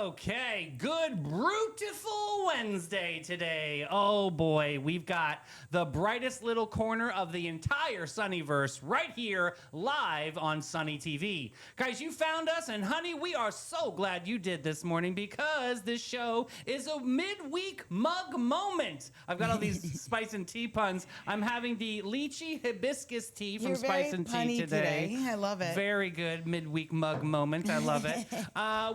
Okay, good, beautiful Wednesday today. Oh boy, we've got the brightest little corner of the entire Sunnyverse right here live on Sunny TV. Guys, you found us, and honey, we are so glad you did this morning because this show is a midweek mug moment. I've got all these spice and tea puns. I'm having the lychee hibiscus tea from Spice and Tea today. I love it. Very good midweek mug moment. I love it.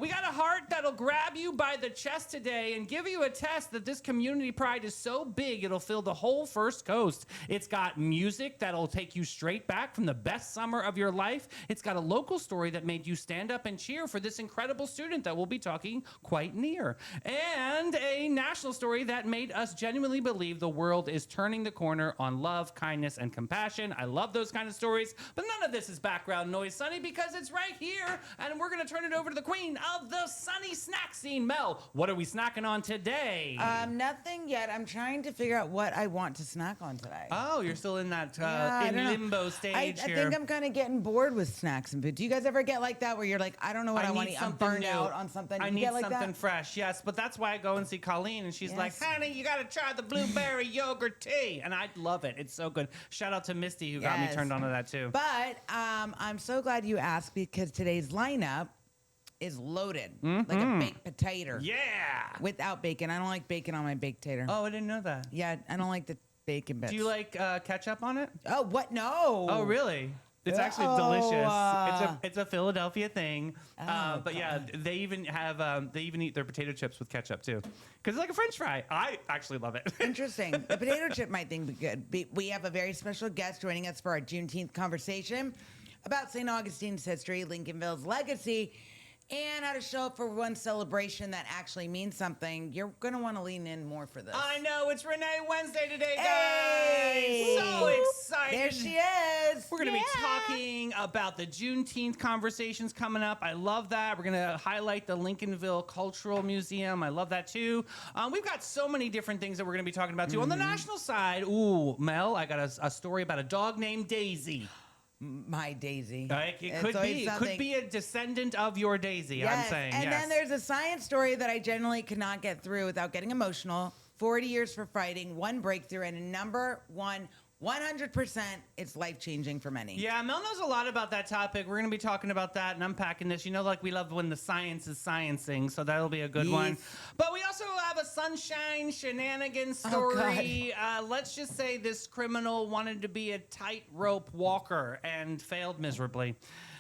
We got a heart that'll grab you by the chest today and give you a test that this community pride is so big it'll fill the whole First Coast. It's got music that'll take you straight back from the best summer of your life. It's got a local story that made you stand up and cheer for this incredible student that we'll be talking quite near. And a national story that made us genuinely believe the world is turning the corner on love, kindness, and compassion. I love those kind of stories, but none of this is background noise, Sunny, because it's right here, and we're going to turn it over to the queen of the Sunny snack scene. Mel, what are we snacking on today? Nothing yet. I'm trying to figure out what I want to snack on today. Oh, you're still in that in limbo stage I here. think I'm kind of getting bored with snacks and food. Do you guys ever get like that where you're like, I don't know what I want to eat. I'm burned out on something. I need something fresh, yes. But that's why I go and see Colleen, and she's like, honey, you got to try the blueberry yogurt tea. And I love it. It's so good. Shout out to Misty who got me turned on to that too. But I'm so glad you asked because today's lineup is loaded like a baked potato. Yeah. Without bacon. I don't like bacon on my baked potato. Oh, I didn't know that. Yeah, I don't like the bacon bits. Do you like ketchup on it? Oh, what? No. Oh, really? It's actually delicious. It's a Philadelphia thing. But yeah, they even eat their potato chips with ketchup too, because it's like a French fry. I actually love it. Interesting. The potato chip might think be good. We have a very special guest joining us for our Juneteenth conversation about St. Augustine's history, Lincolnville's legacy, and how to show up for one celebration that actually means something. You're going to want to lean in more for this. I know. It's Renee Wednesday today, guys. Hey! So excited. There she is. We're going to be talking about the Juneteenth conversations coming up. I love that. We're going to highlight the Lincolnville Cultural Museum. I love that, too. We've got so many different things that we're going to be talking about, too. On the national side, Mel, I got a story about a dog named Daisy. My Daisy. It could be a descendant of your Daisy, yes. I'm saying. And then there's a science story that I generally could not get through without getting emotional. 40 years for fighting, one breakthrough, and number one, 100%, it's life-changing for many. Yeah, Mel knows a lot about that topic. We're going to be talking about that and unpacking this. You know, like we love when the science is sciencing, so that'll be a good one. But we also have a sunshine shenanigans story. Let's just say this criminal wanted to be a tightrope walker and failed miserably.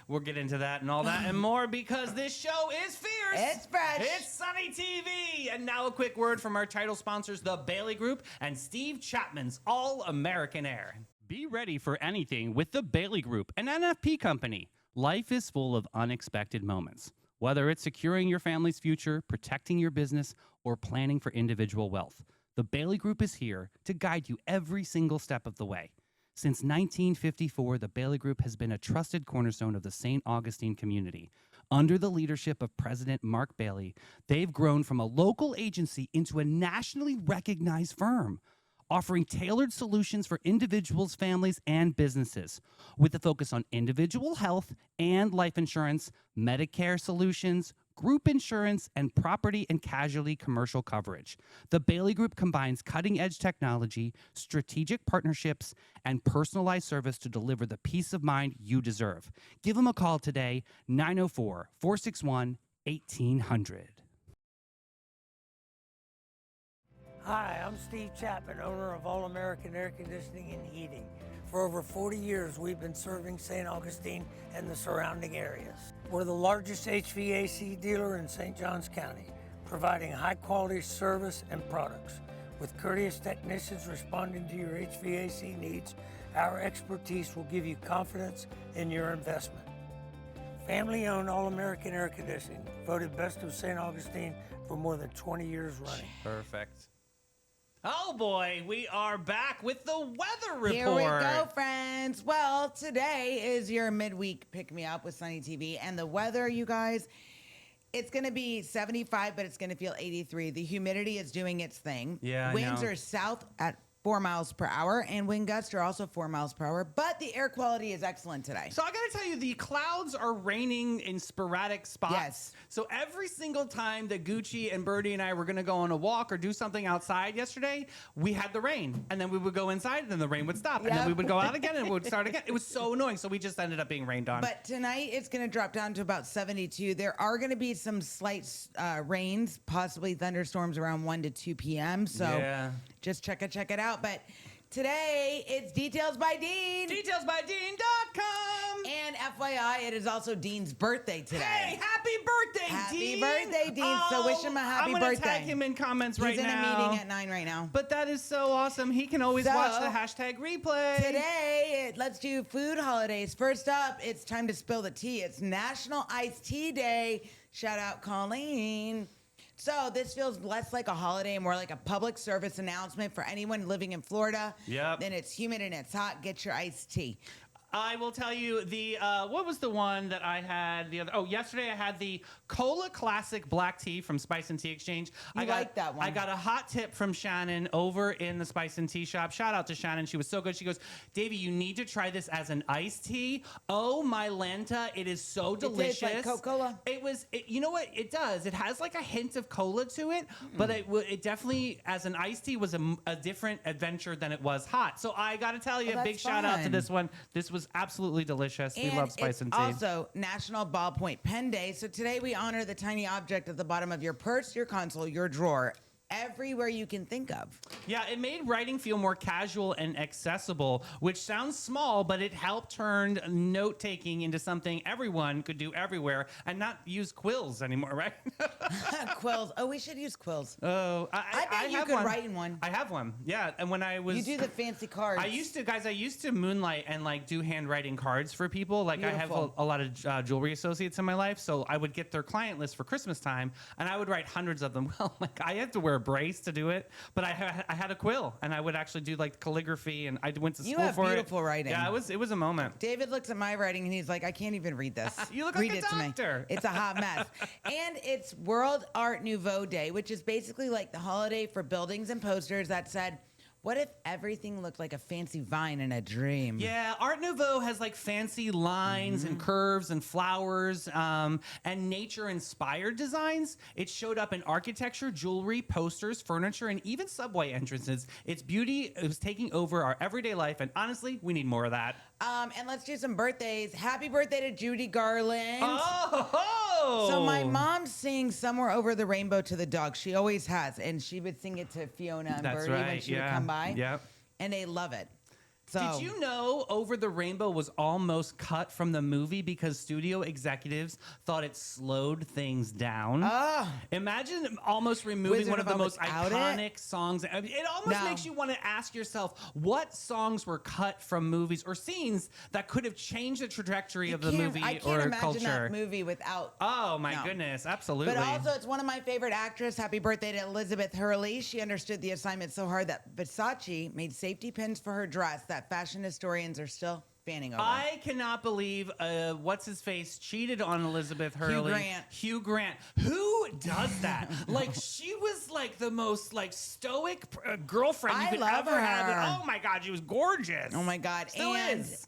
We'll get into that and all that and more because this show is fierce. It's fresh. It's Sunny TV. And now a quick word from our title sponsors, the Bailey Group and Steve Chapman's All-American Air. Be ready for anything with the Bailey Group, an NFP company. Life is full of unexpected moments. Whether it's securing your family's future, protecting your business, or planning for individual wealth, the Bailey Group is here to guide you every single step of the way. Since 1954, the Bailey Group has been a trusted cornerstone of the St. Augustine community. Under the leadership of President Mark Bailey, they've grown from a local agency into a nationally recognized firm, offering tailored solutions for individuals, families, and businesses, with a focus on individual health and life insurance, Medicare solutions, group insurance, and property and casualty commercial coverage. The Bailey Group combines cutting-edge technology, strategic partnerships, and personalized service to deliver the peace of mind you deserve. Give them a call today, 904-461-1800. Hi, I'm Steve Chapman, owner of All American Air Conditioning and Heating. For over 40 years, we've been serving St. Augustine and the surrounding areas. We're the largest HVAC dealer in St. Johns County, providing high-quality service and products. With courteous technicians responding to your HVAC needs, our expertise will give you confidence in your investment. Family-owned All-American Air Conditioning, voted Best of St. Augustine for more than 20 years running. Perfect. Oh boy, we are back with the weather report. Here we go, friends. Well, today is your midweek pick-me-up with Sunny TV, and the weather, you guys, it's going to be 75, but it's going to feel 83. The humidity is doing its thing. Yeah, Winds are south at 4 miles per hour, and wind gusts are also 4 miles per hour, but the air quality is excellent today. So I gotta tell you, the clouds are raining in sporadic spots. Yes. So every single time that Gucci and Birdie and I were gonna go on a walk or do something outside yesterday, we had the rain. And then we would go inside and then the rain would stop. And then Yep. we would go out again and it would start again. It was so annoying. So we just ended up being rained on. But tonight it's going to drop down to about 72. There are going to be some slight rains, possibly thunderstorms around 1 to 2 p.m. So Yeah. just check it out. But today it's Details by Dean. DetailsByDean.com. And FYI, it is also Dean's birthday today. Hey, happy birthday, Dean! Happy birthday, Dean. So wish him a happy I'm gonna birthday. tag him in comments right He's in now. a meeting at 9 right now. But that is so awesome. He can always So, watch the hashtag replay. Today, let's do food holidays. First up, it's time to spill the tea. It's National Iced Tea Day. Shout out Colleen. So this feels less like a holiday and more like a public service announcement for anyone living in Florida. Yep. Then it's humid and it's hot. Get your iced tea. I will tell you the what was the one that I had the other? Oh, yesterday I had the Cola Classic Black Tea from Spice and Tea Exchange. You like that one. I got a hot tip from Shannon over in the Spice and Tea shop. Shout out to Shannon. She was so good. She goes, Davey, you need to try this as an iced tea. Oh, my Lanta, it is so delicious. It tastes like Coca-Cola? You know what? It does. It has like a hint of cola to it, but it definitely, as an iced tea, was a different adventure than it was hot. So I got to tell you, Oh, a big that's shout out to fun. this one. This was absolutely delicious. We love Spice and Tea. Also National Ballpoint Pen Day. So today we honor the tiny object at the bottom of your purse, your console, your drawer, everywhere you can think of. Yeah, it made writing feel more casual and accessible, which sounds small, but it helped turn note-taking into something everyone could do everywhere and not use quills anymore, right? Quills. Oh, we should use quills. Oh, I bet you have could one. write in one. I have one. Yeah, and when I was You do the fancy cards. I used to moonlight and like do handwriting cards for people. Like I have Beautiful. a lot of jewelry associates in my life, so I would get their client list for Christmas time, and I would write hundreds of them. Well, like I had to wear a brace to do it, but I had a quill, and I would actually do like calligraphy, and I went to school You have for it. beautiful writing. Yeah, it was a moment. David looks at my writing and he's like, I can't even read this. You look read like a it to me. doctor. It's a hot mess. And it's World Art Nouveau Day, which is basically like the holiday for buildings and posters that said, what if everything looked like a fancy vine in a dream? Yeah, Art Nouveau has like fancy lines and curves and flowers and nature-inspired designs. It showed up in architecture, jewelry, posters, furniture, and even subway entrances. Its beauty is taking over our everyday life, and honestly, we need more of that. And let's do some birthdays. Happy birthday to Judy Garland. Oh! So my mom sings Somewhere Over the Rainbow to the dog. She always has. And she would sing it to Fiona and That's Birdie when right, she would yeah. come by. Yep. And they love it. So, Did you know Over the Rainbow was almost cut from the movie because studio executives thought it slowed things down? Oh. Imagine almost removing Wizard one of of the most Oz without iconic songs. I mean, it almost No. makes you want to ask yourself what songs were cut from movies or scenes that could have changed the trajectory of the movie I can't or imagine culture. that movie without. Oh my No. goodness, absolutely. But also, it's one of my favorite actors. Happy birthday to Elizabeth Hurley. She understood the assignment so hard that Versace made safety pins for her dress that fashion historians are still fanning over. I cannot believe what's his face cheated on Elizabeth Hurley. Hugh Grant. Who does that? Like she was like the most like stoic girlfriend you I could love ever have. her. And, oh my God, she was gorgeous. Oh my God. Still and is.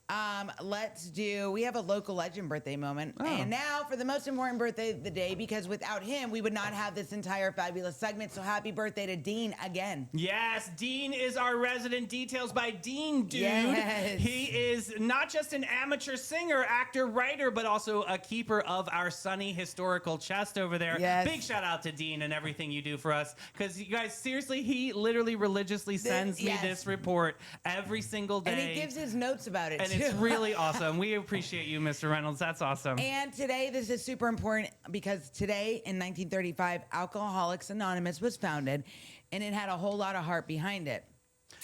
we have a local legend birthday moment. Oh. And now for the most important birthday of the day, because without him, we would not have this entire fabulous segment. So happy birthday to Dean again. Yes, Dean is our resident Details by Dean dude. Yes. He is not just an amateur singer, actor, writer, but also a keeper of our sunny historical chest over there. Yes. Big shout out to Dean and everything you do for us. Because you guys, seriously, he literally religiously sends me yes. this report every single day. And he gives his notes about it, and too. it's really awesome. We appreciate you, Mr. Reynolds. That's awesome. And today, this is super important because today in 1935, Alcoholics Anonymous was founded, and it had a whole lot of heart behind it.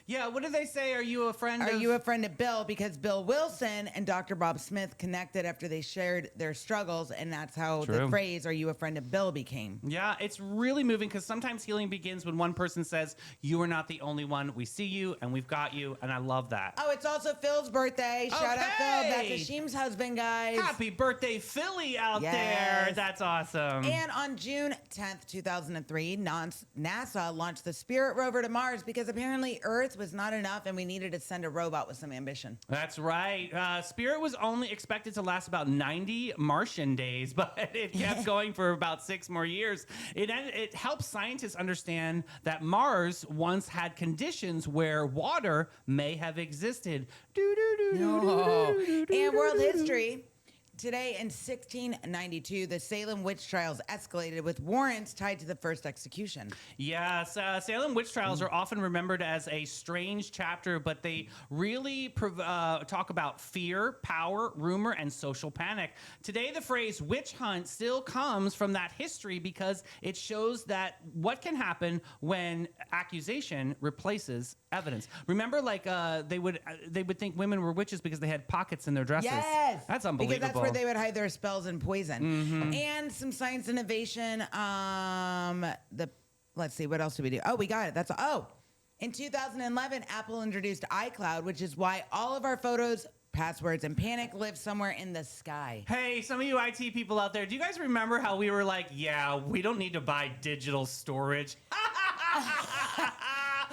Yeah, what do they say? Are you a friend Are of... you a friend of Bill? Because Bill Wilson and Dr. Bob Smith connected after they shared their struggles, and that's how the True. phrase, are you a friend of Bill, became. Yeah, it's really moving because sometimes healing begins when one person says, you are not the only one. We see you and we've got you, and I love that. Oh, it's also Phil's birthday. Shout out Phil. That's Okay. Hashim's husband, guys. Happy birthday, Philly, out Yes. there. That's awesome. And on June 10th, 2003, NASA launched the Spirit rover to Mars because apparently Earth words was not enough, and we needed to send a robot with some ambition. That's right. Spirit was only expected to last about 90 Martian days, but it kept going for about 6 more years. It helps scientists understand that Mars once had conditions where water may have existed. And world history. Today in 1692, the Salem witch trials escalated with warrants tied to the first execution. Yes, Salem witch trials are often remembered as a strange chapter, but they really talk about fear, power, rumor, and social panic. Today, the phrase witch hunt still comes from that history because it shows that what can happen when accusation replaces evidence. Remember, like they would think women were witches because they had pockets in their dresses. Yes, that's unbelievable. Because that's where they would hide their spells and poison. And some science innovation. Let's see, what else do we do? Oh, we got it. In 2011, Apple introduced iCloud, which is why all of our photos, passwords, and panic live somewhere in the sky. Hey, some of you IT people out there, do you guys remember how we were like, yeah, we don't need to buy digital storage?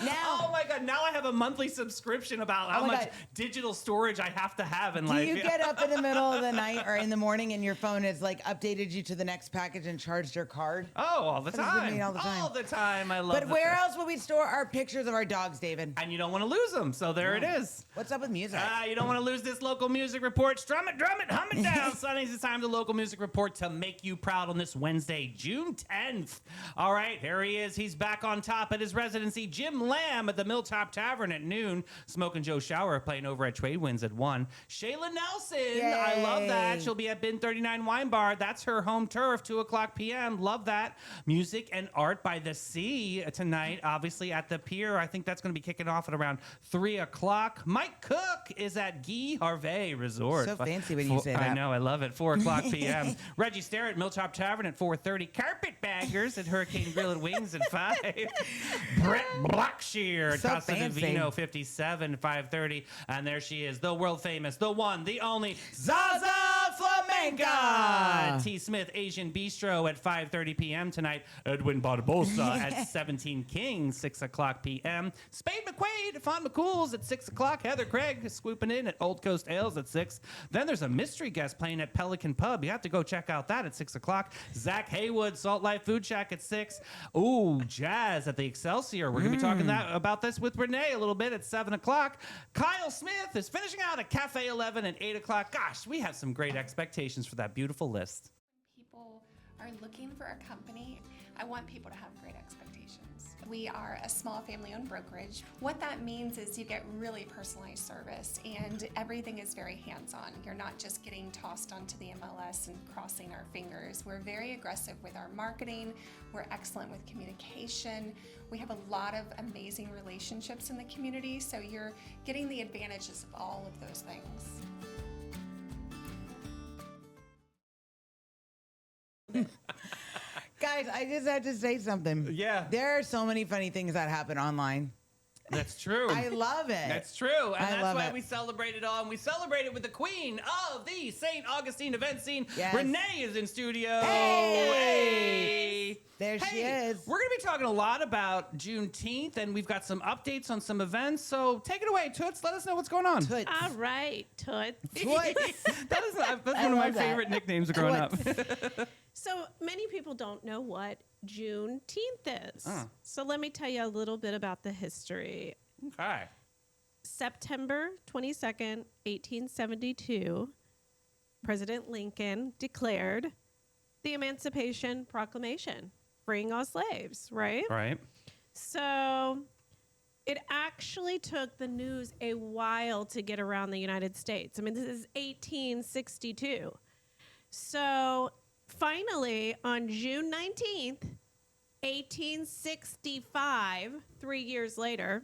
Now, oh my God, now I have a monthly subscription about how much digital storage I have to have in life. Do you get up in the middle of the night or in the morning and your phone has like updated you to the next package and charged your card? Oh, all the time. All the time. All the time. I love it. But where else would we store our pictures of our dogs, David? And you don't want to lose them, so there it is. What's up with music? You don't want to lose this local music report. Strum it, hum it down. Sonny's, it's time for the local music report to make you proud on this Wednesday, June 10th. All right, here he is. He's back on top at his residency. Jim Lamb at the Milltop Tavern at noon. Smoke and Joe Shower playing over at Trade Winds at 1. Shayla Nelson, Yay. I love that. She'll be at Bin 39 Wine Bar. That's her home turf, 2 o'clock p.m. Love that. Music and art by the sea tonight, obviously at the pier. I think that's going to be kicking off at around 3 o'clock. Mike Cook is at Guy Harvey Resort. So fancy when you say that. I know, I love it. 4 o'clock p.m. Reggie Starrett, Milltop Tavern at 4:30. Carpetbaggers at Hurricane Grill and Wings at 5. Brett Blackshear at So Casa fancy. Divino 57, 5:30. And there she is, the world famous, the one, the only Zaza Flamenca. T. Smith Asian Bistro at 5:30 p.m. tonight. Edwin Barbosa at 17 Kings, 6 o'clock p.m. Spade McQuaid at Font McCool's at 6 o'clock. Heather Craig swooping in at Old Coast Ales at 6. Then there's a mystery guest playing at Pelican Pub. You have to go check out that at 6 o'clock. Zach Haywood, Salt Life Food Shack at 6. Ooh, jazz at the Excelsior. We're going to be talking about this with Renee a little bit at 7 o'clock. Kyle Smith is finishing out at Cafe 11 at 8 o'clock. Gosh, we have some great expectations for that beautiful list. People are looking for a company. I want people to have great expectations. We are a small family-owned brokerage. What that means is you get really personalized service and everything is very hands-on. You're not just getting tossed onto the MLS and crossing our fingers. We're very aggressive with our marketing. We're excellent with communication. We have a lot of amazing relationships in the community, so you're getting the advantages of all of those things. Guys, I just had to say something. Yeah. There are so many funny things that happen online. That's true. I love it. That's true. And I that's love why it. we celebrate it all. And we celebrate it with the queen of the St. Augustine event scene. Yes. Renee is in studio. Hey! There she is. We're going to be talking a lot about Juneteenth, and we've got some updates on some events. So take it away, Toots. Let us know what's going on. Toots. All right, Toots. That's one of my favorite nicknames growing up. So many people don't know what Juneteenth is. So let me tell you a little bit about the history. Okay. September 22nd, 1872, President Lincoln declared the Emancipation Proclamation, freeing all slaves, right? Right. So it actually took the news a while to get around the United States. I mean, this is 1862. So finally, on June 19th, 1865, 3 years later,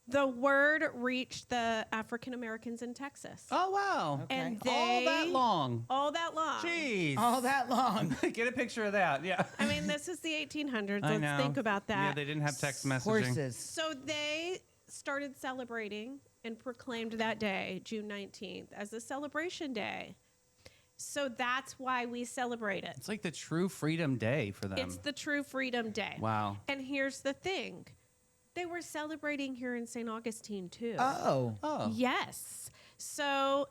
the word reached the African Americans in Texas. Oh, wow. Okay. And All that long. All that long. Jeez. All that long. Get a picture of that. Yeah. I mean, this is the 1800s. I Let's know. think about that. Yeah, they didn't have text messaging. Horses. So they started celebrating and proclaimed that day, June 19th, as a celebration day. So that's why we celebrate it. It's like the true freedom day for them. It's the true freedom day. Wow. And here's the thing. They were celebrating here in St. Augustine too. Oh. Oh. Yes. So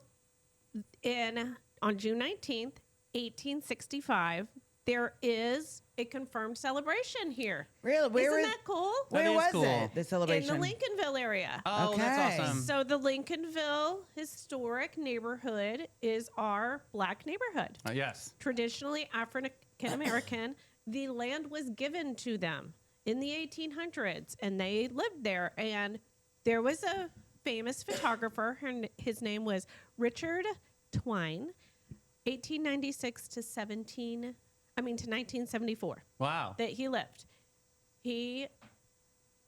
on June 19th, 1865, there is a confirmed celebration here. Really? Isn't that cool? Where That is was cool. it? The celebration. In the Lincolnville area. Oh, that's Okay. awesome. So the Lincolnville historic neighborhood is our black neighborhood. Yes. Traditionally African American, the land was given to them in the 1800s, and they lived there. And there was a famous photographer. His name was Richard Twine, 1896 to 1974. Wow. That he lived. He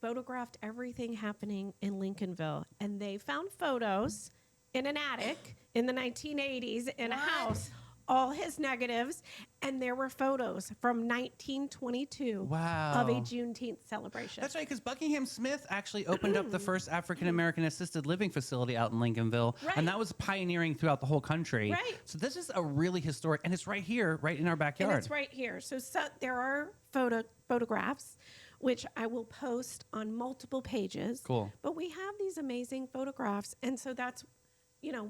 photographed everything happening in Lincolnville, and they found photos in an attic in the 1980s in a house, all his negatives, and there were photos from 1922 Wow. of a Juneteenth celebration. That's right, because Buckingham Smith actually opened up the first African American assisted living facility out in Lincolnville, Right. and that was pioneering throughout the whole country. Right. So this is a really historic, and it's right here, right in our And backyard. it's right here. So there are photographs, which I will post on multiple pages. Cool. But we have these amazing photographs, and so that's,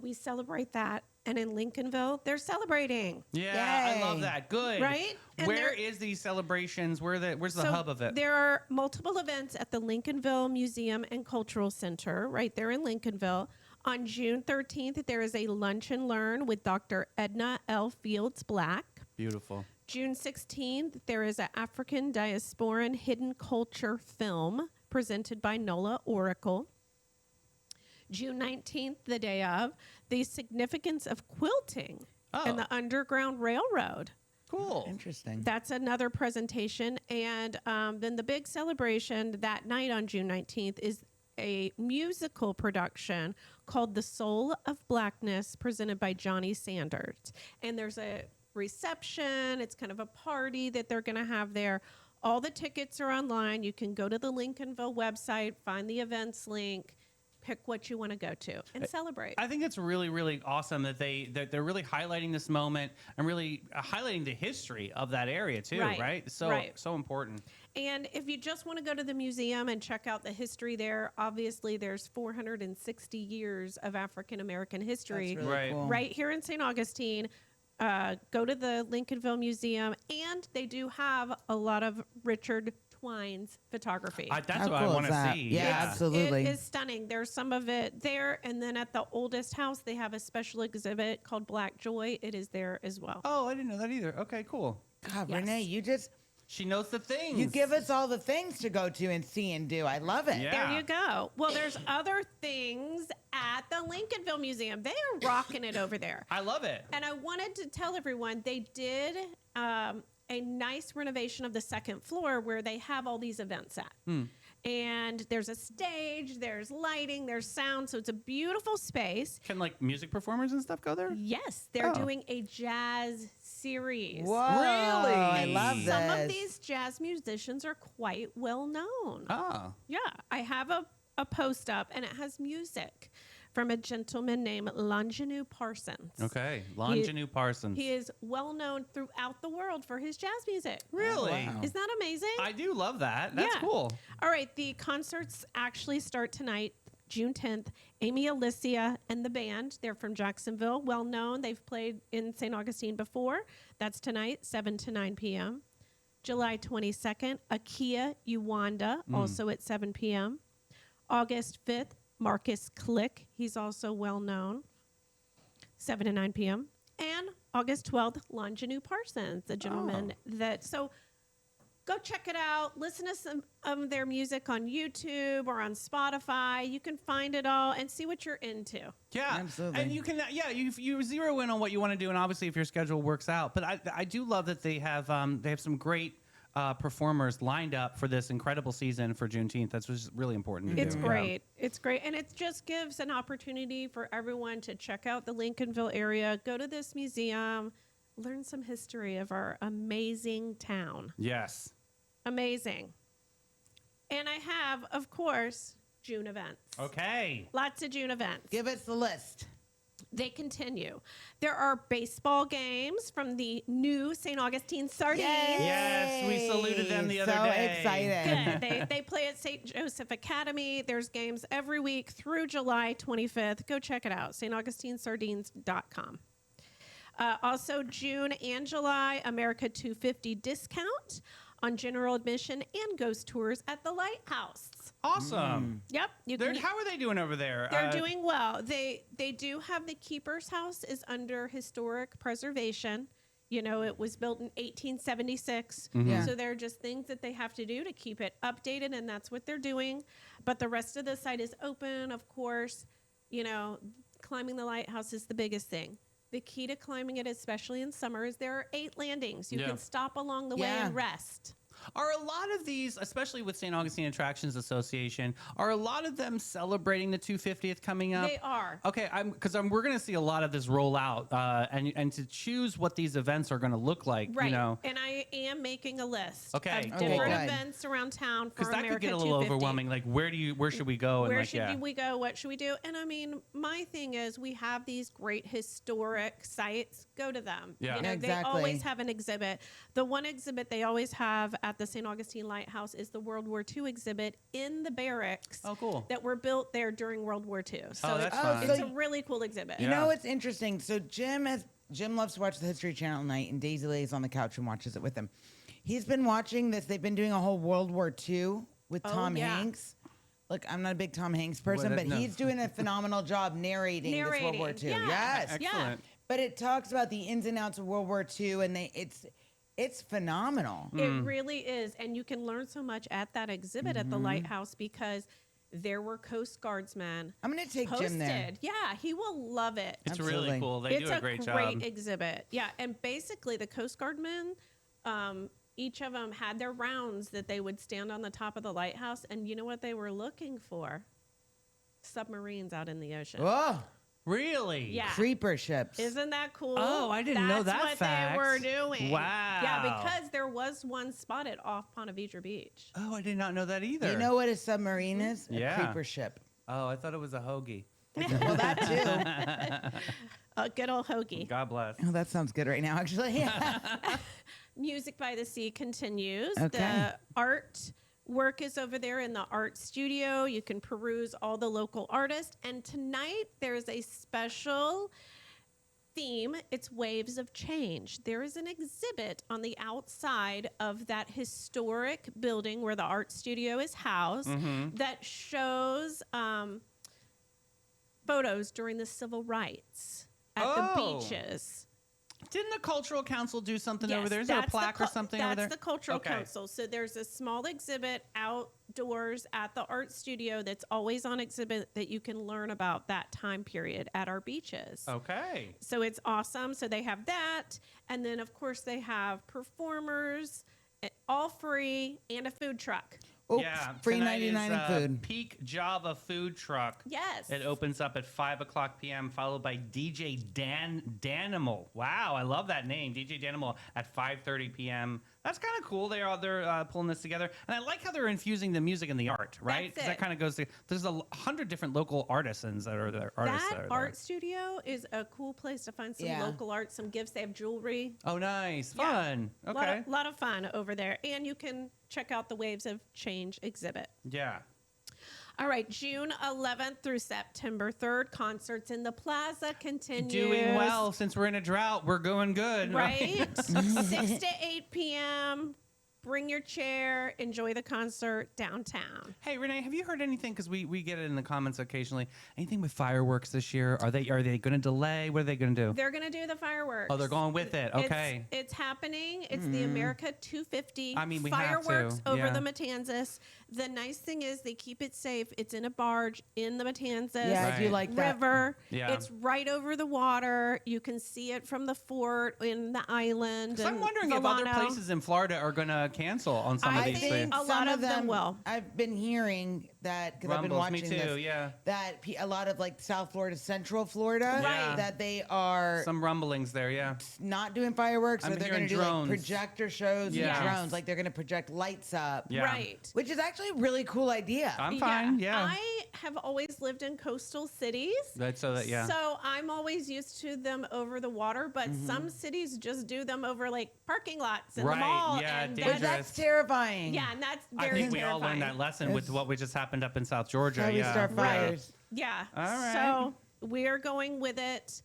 we celebrate that. And in Lincolnville, they're celebrating. Yeah, I love Yay. that. Good. Right? And Where there- is these celebrations? Where's the So hub of it? There are multiple events at the Lincolnville Museum and Cultural Center right there in Lincolnville. On June 13th, there is a lunch and learn with Dr. Edna L. Fields Black. Beautiful. June 16th, there is an African Diasporan Hidden Culture film presented by NOLA Oracle. June 19th, the day of, the significance of quilting and the Underground Railroad. Cool. Interesting. That's another presentation. And then the big celebration that night on June 19th is a musical production called The Soul of Blackness, presented by Johnny Sanders. And there's a reception. It's kind of a party that they're going to have there. All the tickets are online. You can go to the Lincolnville website, find the events link, pick what you want to go to, and celebrate. I think it's really, really awesome that they're really highlighting this moment and really highlighting the history of that area too, right? So important. And if you just want to go to the museum and check out the history there, obviously there's 460 years of African American history That's really cool. right here in St. Augustine. Go to the Lincolnville Museum, and they do have a lot of Richard Twine's photography. That's How what I cool is want to that? see. Yeah, absolutely. It is stunning. There's some of it there, and then at the oldest house, they have a special exhibit called Black Joy. It is there as well. Oh, I didn't know that either. Okay, cool. God, Yes. Renee, She knows the things. you give us all the things to go to and see and do. I love it. Yeah. There you go. Well, there's other things at the Lincolnville Museum. They are rocking it over there. I love it. And I wanted to tell everyone they did a nice renovation of the second floor where they have all these events at. And there's a stage, there's lighting, there's sound. So it's a beautiful space. Can like music performers and stuff go there? Yes, they're Oh. doing a jazz series. Whoa, Really? I love this. Some of these jazz musicians are quite well known. Oh. Yeah, I have a post up, and it has music from a gentleman named Longinu Parsons. Okay. Longinu Parsons. He is well known throughout the world for his jazz music. Really? Wow. Isn't that amazing? I do love that. That's Yeah. cool. All right, the concerts actually start tonight, June 10th. Amy Alicia and the band, they're from Jacksonville, well known. They've played in St. Augustine before. That's tonight, 7 to 9 p.m. July 22nd, Akia Uwanda, also at 7 p.m. August 5th, Marcus Click, he's also well known, 7 to 9 p.m. And August 12th, Longinu Parsons, the gentleman so go check it out. Listen to some of their music on YouTube or on Spotify. You can find it all and see what you're into. Yeah, Absolutely. And you can, you zero in on what you want to do, and obviously if your schedule works out. But I do love that they have some great performers lined up for this incredible season for Juneteenth. That's just really important. To It's do. great. It's great. And it just gives an opportunity for everyone to check out the Lincolnville area, go to this museum, learn some history of our amazing town. Yes. Amazing. And I have, of course, June events. Okay. Lots of June events. Give us the list. They continue. There are baseball games from the new St. Augustine Sardines. Yes, we saluted them the other so day. excited. Good. They play at St. Joseph Academy. There's games every week through July 25th. Go check it out, staugustinesardines.com. Also, June and July, America 250 discount on general admission and ghost tours at the Lighthouse. Awesome. Yep. How are they doing over there? They're doing well. They do have the Keeper's House is under historic preservation. You know, it was built in 1876. Yeah. So there are just things that they have to do to keep it updated, and that's what they're doing. But the rest of the site is open, of course. You know, climbing the lighthouse is the biggest thing. The key to climbing it, especially in summer, is there are 8 landings. You can stop along the way and rest. Are a lot of these, especially with St. Augustine Attractions Association, are a lot of them celebrating the 250th coming up? They are. Okay, we're going to see a lot of this roll out, and to choose what these events are going to look like, Right. you know. And I am making a list Okay, of cool. different Good. events around town for Because that America could get a little 250. overwhelming. Like, where should we go? Where and should we go? What should we do? And I mean, my thing is we have these great historic sites. Go to them. Yeah. You know, Exactly. they always have an exhibit. The one exhibit they always have at the St. Augustine Lighthouse is the World War II exhibit in the barracks. Oh, cool. That were built there during World War II. So that's it's, fun. it's a really cool exhibit. You know what's interesting? So Jim loves to watch the History Channel at night, and Daisy lays on the couch and watches it with him. He's been watching this. They've been doing a whole World War II with Tom Hanks. Look, I'm not a big Tom Hanks person, but he's doing a phenomenal job narrating this World War II. Yeah. Yes. Excellent. Yeah. But it talks about the ins and outs of World War II, and it's phenomenal. It really is. And you can learn so much at that exhibit at the Lighthouse because there were Coast Guardsmen I'm going to take posted. Jim there. Yeah, he will love it. It's Absolutely. really cool. They It's do a great job. great exhibit. Yeah, and basically the Coast Guardmen, each of them had their rounds that they would stand on the top of the lighthouse, and you know what they were looking for? Submarines out in the ocean. Oh, Really? Yeah. creeper ships. Isn't that cool? Oh, I didn't know That's that what fact. they were doing. Wow. Yeah, because there was one spotted off Ponte Vedra Beach. Oh, I did not know that either. You know what a submarine is? Yeah. A creeper ship. Oh, I thought it was a hoagie. Well, that too. A good old hoagie. God bless. Oh, that sounds good right now, actually. Music by the Sea continues. Okay. The art work is over there in the art studio. You can peruse all the local artists. And tonight there's a special theme. It's Waves of Change. There is an exhibit on the outside of that historic building where the art studio is housed that shows photos during the civil rights at the beaches. Didn't the Cultural Council do something Yes, over there? Is there a that's the plaque or something over there? That's the Cultural Okay. Council. So there's a small exhibit outdoors at the art studio that's always on exhibit that you can learn about that time period at our beaches. Okay. So it's awesome. So they have that. And then, of course, they have performers, all free, and a food truck. Oh, Yeah. free tonight 99 is, in food. Peak Java Food Truck. Yes. It opens up at 5 o'clock p.m., followed by DJ Danimal. Wow, I love that name, DJ Danimal, at 5:30 p.m. That's kind of cool. They're pulling this together, and I like how they're infusing the music and the art, right? That's That it. kind of goes to. There's 100 different local artisans that are there. Artists That that are art there. studio is a cool place to find some Yeah. local art, some gifts. They have jewelry. Oh, nice, Yeah. fun. Okay, Lot of fun over there. And you can check out the Waves of Change exhibit. yeah. All right, June 11th through September 3rd, concerts in the plaza continue. Doing well since we're in a drought. We're going good, Right? 6 to 8 p.m. Bring your chair, enjoy the concert downtown. Hey Renee, have you heard anything? Because we get it in the comments occasionally. Anything with fireworks this year? Are they going to delay? What are they going to do? They're going to do the fireworks. Oh, they're going with it. Okay. It's happening. It's the America 250 I mean, we have to, fireworks over yeah. the Matanzas. The nice thing is they keep it safe. It's in a barge in the Matanzas Yeah, I do Right. like that. River. Yeah. It's right over the water. You can see it from the fort in the island. So I'm and wondering if other Volano. places in Florida are going to cancel on some of I these think things. a lot some of them will. I've been hearing that because I've been Rumbles, me watching too, this. yeah. That a lot of like South Florida, Central Florida, Right. that they are Some rumblings there, yeah. not doing fireworks, I'm or they're going hearing to do like drones. projector shows Yeah. and drones. Like they're going to project lights up, Yeah. Right. which is actually a really cool idea. I'm fine, yeah. I have always lived in coastal cities. That's so that, yeah. So I'm always used to them over the water, but some cities just do them over like parking lots in Right, the mall. yeah, and dangerous. That's terrifying. yeah, and that's I very think we all learned that terrifying. lesson with what we just happened up in South Georgia. How we yeah. start fires. Yeah. All right. So we're going with it.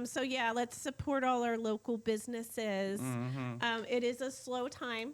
So yeah, let's support all our local businesses. Mm-hmm. It is a slow time.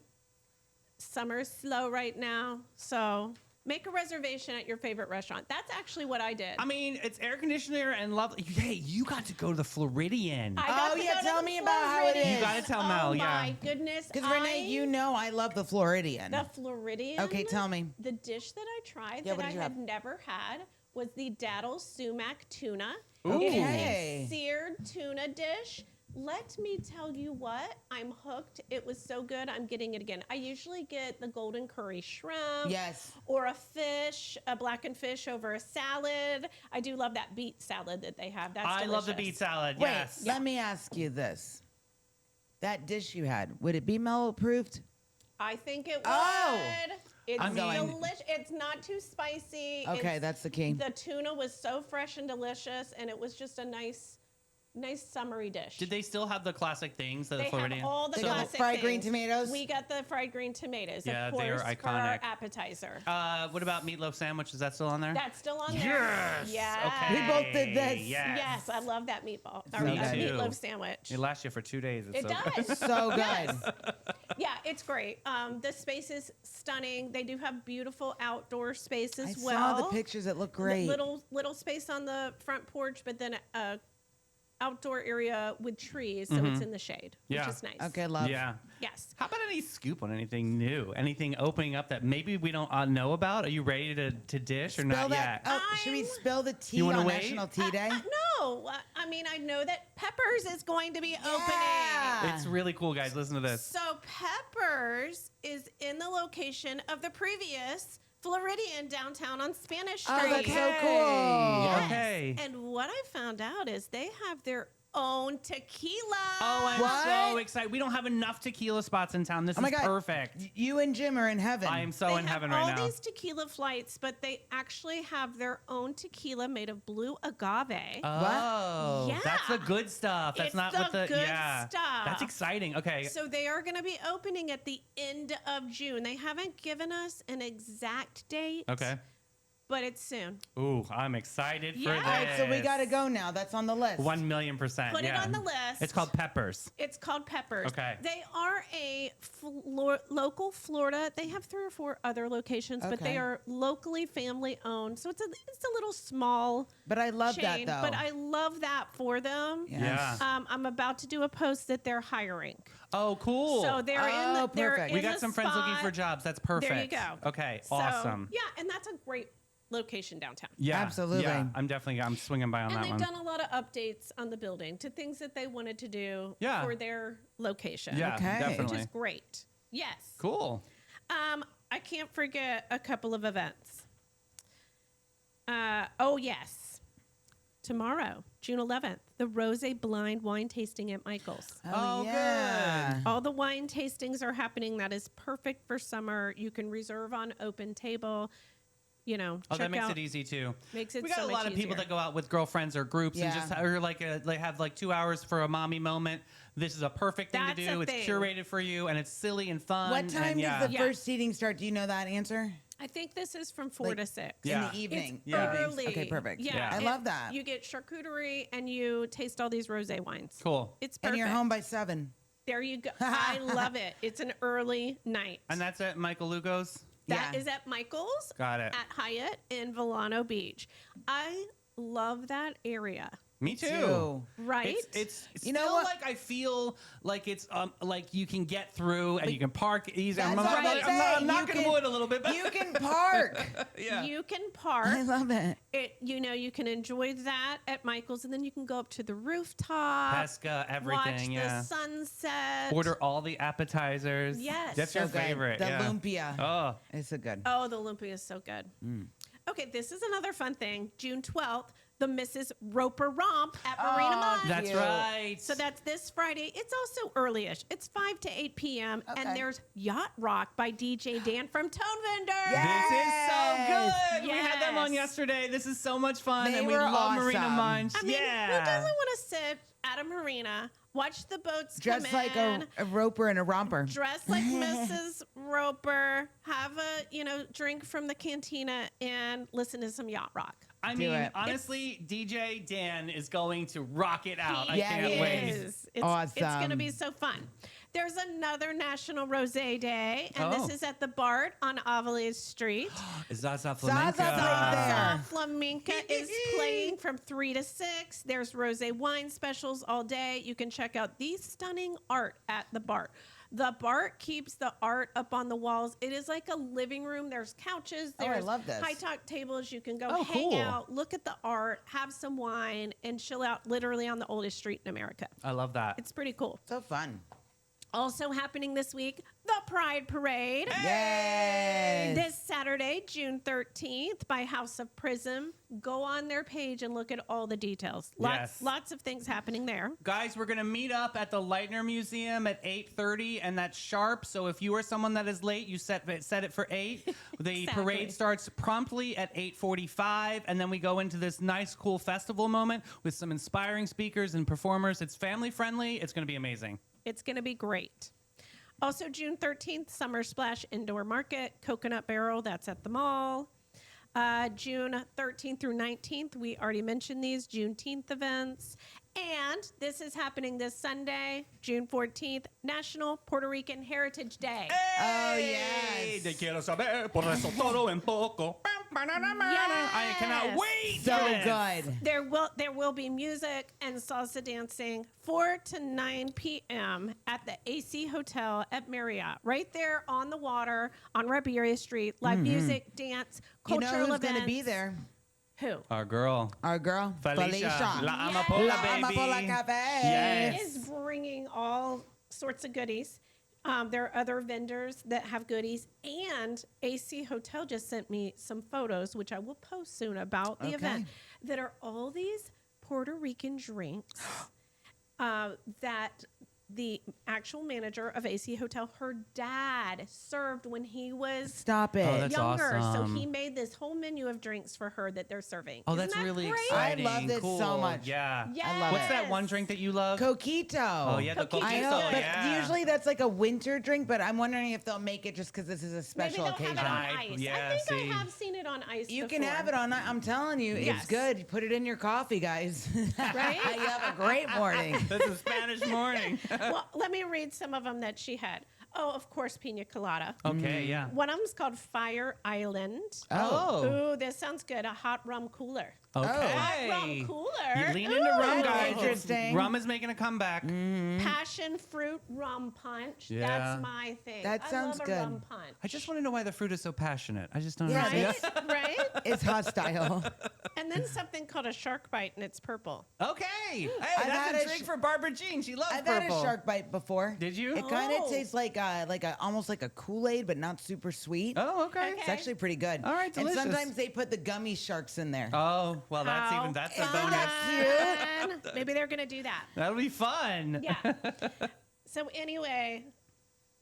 Summer's slow right now, so make a reservation at your favorite restaurant. That's actually what I did. I mean, it's air conditioner and lovely. Hey, you got to go to the Floridian. I got Oh, to yeah, go to tell the me about how it Floridian. is. You gotta tell Oh Mel, yeah. my goodness. Because Renee, you know I love the Floridian. the Floridian. Okay, tell me. The dish that I tried Yeah, that what I did you had have? never had was the daddle sumac tuna. Ooh. It is Okay. a seared tuna dish. Let me tell you what, I'm hooked. It was so good. I'm getting it again. I usually get the golden curry shrimp. Yes. Or a fish, a blackened fish over a salad. I do love that beet salad that they have. That's I love the delicious. beet salad. Wait, Yes. let me ask you this. That dish you had, would it be Mellow approved? I think it would. Oh! It's I mean- delicious. It's not too spicy. Okay, It's- that's the key. The tuna was so fresh and delicious, and it was just a nice summery dish. Did they still have the classic things that They the Floridian? have all the They got the classic fried green things. tomatoes? We got the fried green tomatoes, Yeah, of they are course, for our iconic. appetizer. What about meatloaf sandwich? Is that still on there? That's still on there. Yes. Yes. Okay. We both did this. Yes. Yes, I love that meatball. so good. Meatloaf sandwich. It lasts you for 2 days. It's It so good. does. So good. Yeah, it's great. The space is stunning. They do have beautiful outdoor space as I well. saw the pictures. It looked great. Little space on the front porch, but then a outdoor area with trees, so it's in the shade, Yeah. which is nice. Okay, love. Yeah. Yes. How about any scoop on anything new? Anything opening up that maybe we don't know about? Are you ready to dish or Spill not that. yet? Oh, should we spill the tea You wanna on wait? National Tea Day? No, I mean, I know that Peppers is going to be Yeah. opening. It's really cool, guys. Listen to this. So Peppers is in the location of the previous Floridian downtown on Spanish Street. Oh, that's so Okay. cool. Yes. Okay. And what I found out is they have their own tequila. Oh, I'm What? so excited. We don't have enough tequila spots in town. This Oh my is God. perfect. You and Jim are in heaven. I am so They in have heaven all right now. these tequila flights, but they actually have their own tequila made of blue agave. Oh, Yeah. that's the good stuff. That's It's not the what the good yeah. stuff. That's exciting. Okay. So they are going to be opening at the end of June. They haven't given us an exact date. Okay. But it's soon. Ooh, I'm excited for Yeah. this. All right, so we got to go now. That's on the list. 1,000,000%. Put it yeah. on the list. It's called Peppers. It's called Peppers. Okay. They are a local Florida. They have 3 or 4 other locations, but Okay. they are locally family owned. So it's a little small But I love chain. that, though. But I love that for them. Yes. Yeah. I'm about to do a post that they're hiring. Oh, cool. So they're in the Oh, they're perfect. in we got the some friends looking spot. for jobs. That's perfect. There you go. Okay. So, Awesome. Yeah, and that's a great location downtown. Yeah. Absolutely. Yeah. I'm swinging by on And that they've one. done a lot of updates on the building to things that they wanted to do Yeah. for their location. Yeah, Okay. definitely. Which is great. Yes. Cool. I can't forget a couple of events. Oh, yes. Tomorrow, June 11th, the Rose Blind Wine Tasting at Michael's. Oh, yeah. All the wine tastings are happening. That is perfect for summer. You can reserve on Open Table. You know, Oh, that check makes out. it easy too. Makes it We got so a lot much of people easier. that go out with girlfriends or groups and Yeah. just or they have like 2 hours for a mommy moment. This is a perfect thing That's to a do. It's thing. curated for you and it's silly and fun. What time and yeah. does the Yeah. first seating start? Do you know that answer? I think this is from 4 Like, to 6. Yeah. In the evening. It's Yeah. Evenings. early. Okay, perfect. Yeah, I it- love that. You get charcuterie and you taste all these rosé wines. Cool. It's perfect. And you're home by 7. There you go. I love it. It's an early night. And that's at Michael Lugo's. That Yeah. is at Michael's Got it. at Hyatt in Volano Beach. I love that area. Me too. too. Right? It's You know still what? like I feel like it's like you can get through and you can park easy. That's I'm what I'm knocking saying. wood a little bit, but You can park. yeah. You can park. I love it. You can enjoy that at Michael's, and then you can go up to the rooftop. Pesca, everything, watch yeah. the sunset. Order all the appetizers. Yes. That's So your good. favorite. The yeah. lumpia. Oh, It's so good. Oh, the lumpia is so good. Okay, this is another fun thing. June 12th, the Mrs. Roper Romp at Marina Mud. that's Cute. right. So that's this Friday. It's also early-ish. It's 5 to 8 p.m. Okay. And there's Yacht Rock by DJ Dan from Tone Vendor. Yeah. This is so good. We had them on Yes. yesterday. This is so much fun, They and we were love Marina awesome. Munch. I mean, yeah. who doesn't want to sit at a marina, watch the boats Dressed come like in, a roper and a romper. dress like Mrs. Roper, have a drink from the cantina, and listen to some yacht rock. I Do mean, it. honestly, DJ Dan is going to rock it out. I Yeah, can't he wait. It's Awesome. going to be so fun. There's another National Rosé Day, and Oh. this is at the Bart on Avaliz Street. Zaza Zaza played there. Zaza Flamenca is playing from 3 to 6. There's rosé wine specials all day. You can check out the stunning art at the Bart. The Bart keeps the art up on the walls. It is like a living room. There's couches. Oh, I There's love this. high top tables. You can go Oh, hang cool. out, look at the art, have some wine, and chill out literally on the oldest street in America. I love that. It's pretty cool. So fun. Also happening this week, the Pride Parade. Yes. This Saturday, June 13th, by House of Prism. Go on their page and look at all the details. Yes. Lots of things happening there. Guys, we're going to meet up at the Leitner Museum at 8:30, and that's sharp. So if you are someone that is late, you set it for 8. The Exactly. parade starts promptly at 8:45, and then we go into this nice, cool festival moment with some inspiring speakers and performers. It's family friendly. It's going to be amazing. It's going to be great. Also, June 13th, Summer Splash Indoor Market, Coconut Barrel, that's at the mall. June 13th through 19th, we already mentioned these Juneteenth events. And this is happening this Sunday, June 14th, National Puerto Rican Heritage Day. Oh, yes. Te quiero saber, por eso todo en poco. I cannot wait. So for this. good. There will be music and salsa dancing 4 to 9 p.m. at the AC Hotel at Marriott, right there on the water on Ribeira Street. Live music, dance, You cultural know who's events. going to be there? Who? Our girl, Our girl, Felicia. La Yes. Amapola, La baby. Amapola Cafe. Yes. Is bringing all sorts of goodies. There are other vendors that have goodies, and AC Hotel just sent me some photos, which I will post soon about the Okay. event, that are all these Puerto Rican drinks that the actual manager of AC Hotel, her dad served when he was Stop it. Oh, that's younger. awesome. So he made this whole menu of drinks for her that they're serving. Oh, Isn't that's that really great? exciting. I love this cool. so much. Yeah. Yes. love What's that Yes. one drink that you love? Coquito. Oh, yeah, the Coquito. I coquito. know, but yeah. usually that's like a winter drink, but I'm wondering if they'll make it just because this is a Maybe special they'll occasion. have it on Right, ice. yeah, I think see. I have seen it on ice You can before. have it on. I'm telling you, Yes. it's good. You put it in your coffee, guys. Right? You have a great morning. This is Spanish morning. Well, let me read some of them that she had. Oh, of course, pina colada. Okay, yeah. One of them's called Fire Island. Oh. Ooh, this sounds good. A hot rum cooler. Okay. Hot rum cooler. You lean into Ooh. rum, That's guys. interesting. Rum is making a comeback. Passion fruit rum punch. Yeah. That's my thing. That I sounds love good. a rum punch. I just want to know why the fruit is so passionate. I just don't Yeah, understand. Right? Right? It's hostile. And then something called a shark bite, and it's purple. Okay. Hey, I've that's had a a drink sh- for Barbara Jean. She loves I've purple. had a shark bite before. Did you? It kind Oh. of tastes like a almost like a Kool-Aid, but not super sweet. Oh, okay. It's actually pretty good. All right, delicious. And sometimes they put the gummy sharks in there. Oh, well, that's How that's a Isn't bonus. that fun. Maybe they're going to do that. That'll be fun. Yeah. So anyway,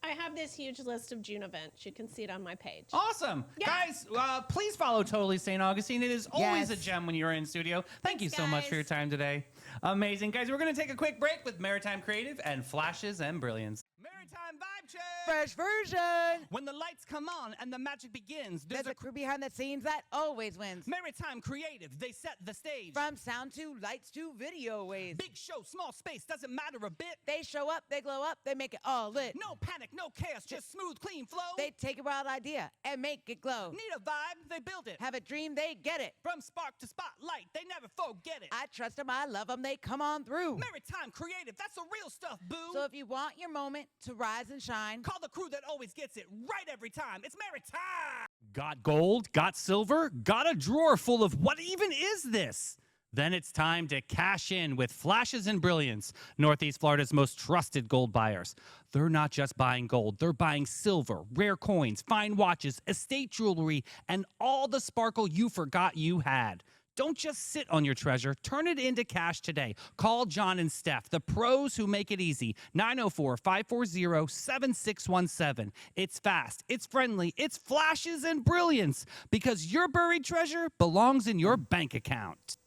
I have this huge list of June events. You can see it on my page. Awesome. Yeah. Guys, please follow Totally St. Augustine. It is always Yes. a gem when you're in studio. Thank you Thanks, so much for guys. your time today. Amazing. Guys, we're going to take a quick break with Maritime Creative and Flashes and Brilliance. Maritime Vibes. check. Fresh version. When the lights come on and the magic begins, There's a crew behind the scenes that always wins. Maritime creative, they set the stage. From sound to lights to video waves. Big show, small space, doesn't matter a bit. They show up, they glow up, they make it all lit. No panic, no chaos, just smooth, clean flow. They take a wild idea and make it glow. Need a vibe, they build it. Have a dream, they get it. From spark to spotlight, they never forget it. I trust them, I love them, they come on through. Maritime creative, that's the real stuff, boo. So if you want your moment to rise and shine, call the crew that always gets it right every time. It's Maritime. Got gold? Got silver? Got a drawer full of what even is this? Then it's time to cash in with Flashes and Brilliance, Northeast Florida's most trusted gold buyers. They're not just buying gold, they're buying silver, rare coins, fine watches, estate jewelry, and all the sparkle you forgot you had. Don't just sit on your treasure. Turn it into cash today. Call John and Steph, the pros who make it easy. 904-540-7617. It's fast, it's friendly, it's Flashes and Brilliance, because your buried treasure belongs in your bank account.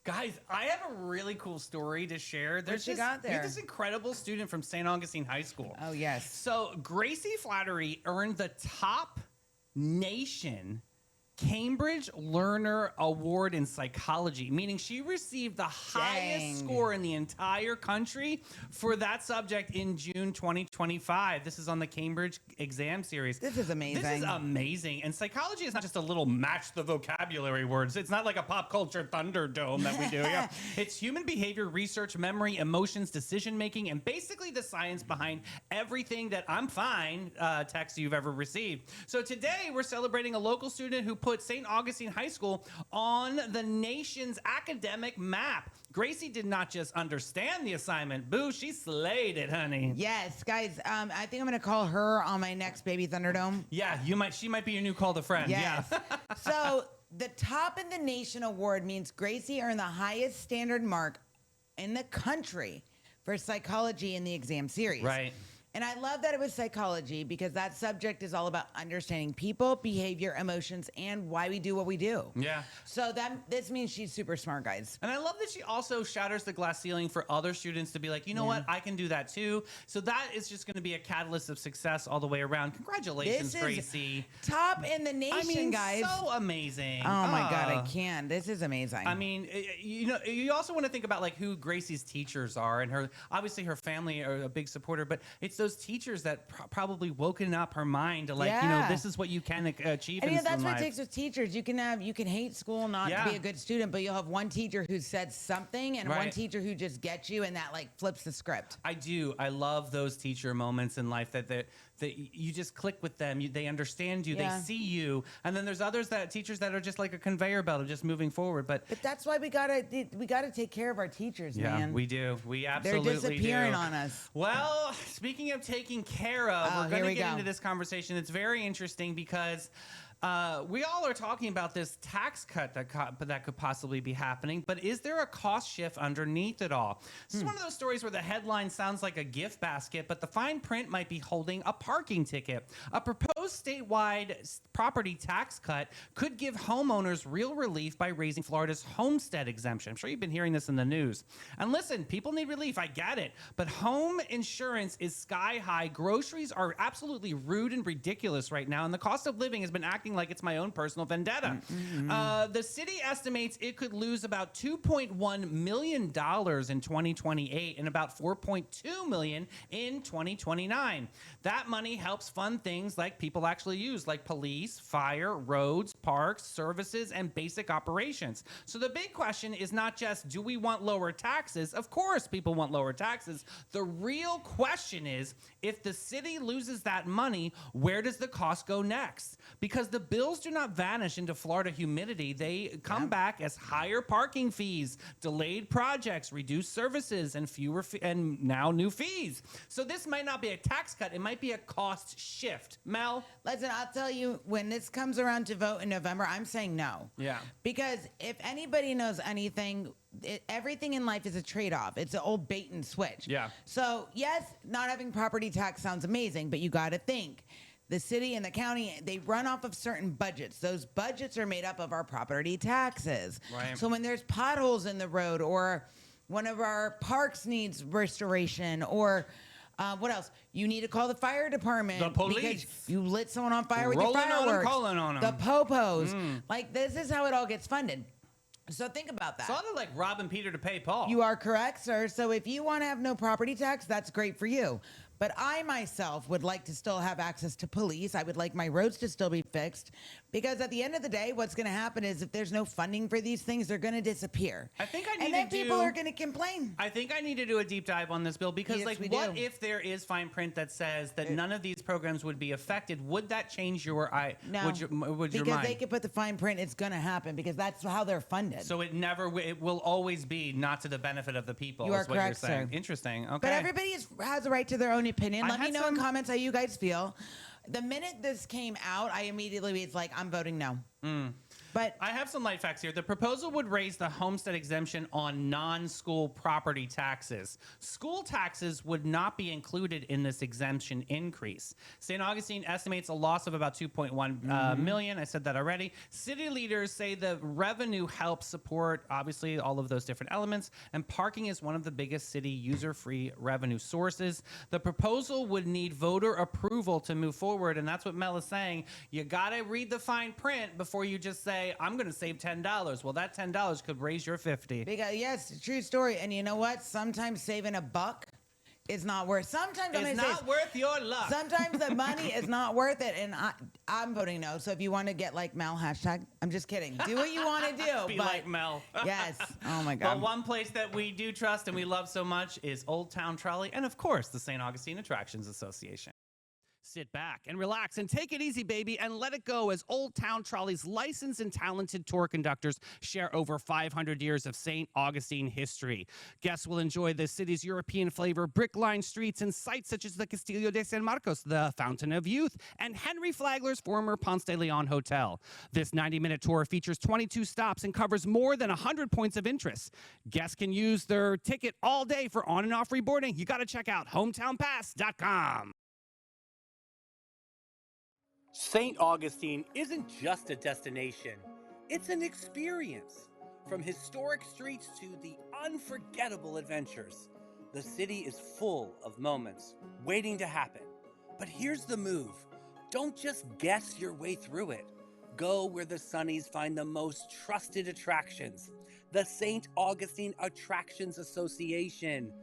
Guys, I have a really cool story to share. What you got there? We have this incredible student from St. Augustine High School. oh yes. So Gracie Flattery earned the top nation Cambridge Learner Award in Psychology, meaning she received the highest score in the entire country for that subject in June 2025. This is on the Cambridge exam series. This is amazing. This is amazing. And psychology is not just a little match the vocabulary words. It's not like a pop culture Thunderdome that we do. Yeah. It's human behavior research, memory, emotions, decision making, and basically the science behind everything that I'm fine text you've ever received. So today we're celebrating a local student who put St. Augustine High School on the nation's academic map. Gracie did not just understand the assignment. Boo, she slayed it, honey. Yes, guys. I think I'm gonna call her on my next Baby Thunderdome. Yeah, she might be your new call to friend. Yes. Yeah. So the Top in the Nation award means Gracie earned the highest standard mark in the country for psychology in the exam series. Right. And I love that it was psychology because that subject is all about understanding people, behavior, emotions, and why we do what we do. Yeah. So this means she's super smart, guys. And I love that she also shatters the glass ceiling for other students to be like, you know what, I can do that too. So that is just going to be a catalyst of success all the way around. Congratulations, This is Gracie. Top in the nation, I mean, guys. so amazing. Oh my God, I can't. This is amazing. I mean, you also want to think about like who Gracie's teachers are, and obviously her family are a big supporter, but it's those teachers that probably woken up her mind to like, this is what you can achieve And in that's what life. it takes with teachers. You can hate school, not to be a good student, but you'll have one teacher who said something and one teacher who just gets you and that like flips the script. I do. I love those teacher moments in life that you just click with them. They understand you. They see you. And then there's teachers that are just like a conveyor belt of just moving forward. But that's why we gotta take care of our teachers, man. We do. We absolutely They're disappearing do. on us. Well, speaking of taking care of, we're going to get into this conversation. It's very interesting because we all are talking about this tax cut that could possibly be happening, but is there a cost shift underneath it all? This is one of those stories where the headline sounds like a gift basket, but the fine print might be holding a parking ticket. A proposed statewide property tax cut could give homeowners real relief by raising Florida's homestead exemption. I'm sure you've been hearing this in the news. And listen, people need relief. I get it. But home insurance is sky high. Groceries are absolutely rude and ridiculous right now, and the cost of living has been acting like it's my own personal vendetta. The city estimates it could lose about $2.1 million in 2028 and about $4.2 million in 2029. That money helps fund things like people actually use, like police, fire, roads, parks, services, and basic operations. So the big question is not just, do we want lower taxes? Of course, people want lower taxes. The real question is, if the city loses that money, where does the cost go next? Because the bills do not vanish into Florida humidity. They come back as higher parking fees, delayed projects, reduced services, and and now new fees. So this might not be a tax cut. It might be a cost shift. Mel? Listen, I'll tell you, when this comes around to vote in November, I'm saying no. Yeah. Because if anybody knows anything, everything in life is a trade-off. It's an old bait and switch. Yeah. So, yes, not having property tax sounds amazing, but you got to think. The city and the county, they run off of certain budgets. Those budgets are made up of our property taxes. Right. So when there's potholes in the road or one of our parks needs restoration or What else? You need to call the fire department. The police. Because you lit someone on fire with your Rolling on 'em, fireworks. calling on 'em. The popos. Like, this is how it all gets funded. So think about that. Sort of like robbing Peter to pay Paul. You are correct, sir. So if you want to have no property tax, that's great for you. But I myself would like to still have access to police. I would like my roads to still be fixed. Because at the end of the day, what's going to happen is if there's no funding for these things, they're going to disappear. I think I need And then to people do- are going to complain. I think I need to do a deep dive on this bill because, Yes, like, we what do. if there is fine print that says that none of these programs would be affected? Would that change your No. would your because mind? they could put the fine print, it's going to happen because that's how they're funded. So it it will always be not to the benefit of the people. You are is what correct, you're saying. sir. Interesting. Okay. But everybody has a right to their own opinion. I Let me had know in some- comments how you guys feel. The minute this came out, I immediately was like, I'm voting no. But I have some light facts here. The proposal would raise the homestead exemption on non-school property taxes. School taxes would not be included in this exemption increase. St. Augustine estimates a loss of about 2.1 million. I said that already. City leaders say the revenue helps support, obviously, all of those different elements, and parking is one of the biggest city user-free revenue sources. The proposal would need voter approval to move forward, and that's what Mel is saying. You got to read the fine print before you just say, I'm going to save $10. Well, that $10 could raise your 50. because, yes, true story. And you know what? Sometimes saving a buck is not worth. Sometimes I'm It's gonna say not worth your luck. sometimes the money is not worth it, and I'm voting no. So if you want to get like Mel hashtag, I'm just kidding. Do what you want to do. Be but like Mel. yes. Oh my But God. one place that we do trust and we love so much is Old Town Trolley and, of course, the St. Augustine Attractions Association. Sit back and relax and take it easy, baby, and let it go as Old Town Trolley's licensed and talented tour conductors share over 500 years of St. Augustine history. Guests will enjoy the city's European flavor, brick-lined streets, and sites such as the Castillo de San Marcos, the Fountain of Youth, and Henry Flagler's former Ponce de Leon Hotel. This 90-minute tour features 22 stops and covers more than 100 points of interest. Guests can use their ticket all day for on- and off reboarding. You got to check out hometownpass.com. St. Augustine isn't just a destination, it's an experience. From historic streets to the unforgettable adventures, the city is full of moments waiting to happen. But here's the move. Don't just guess your way through it. Go where the Sunnies find the most trusted attractions. The St. Augustine Attractions Association.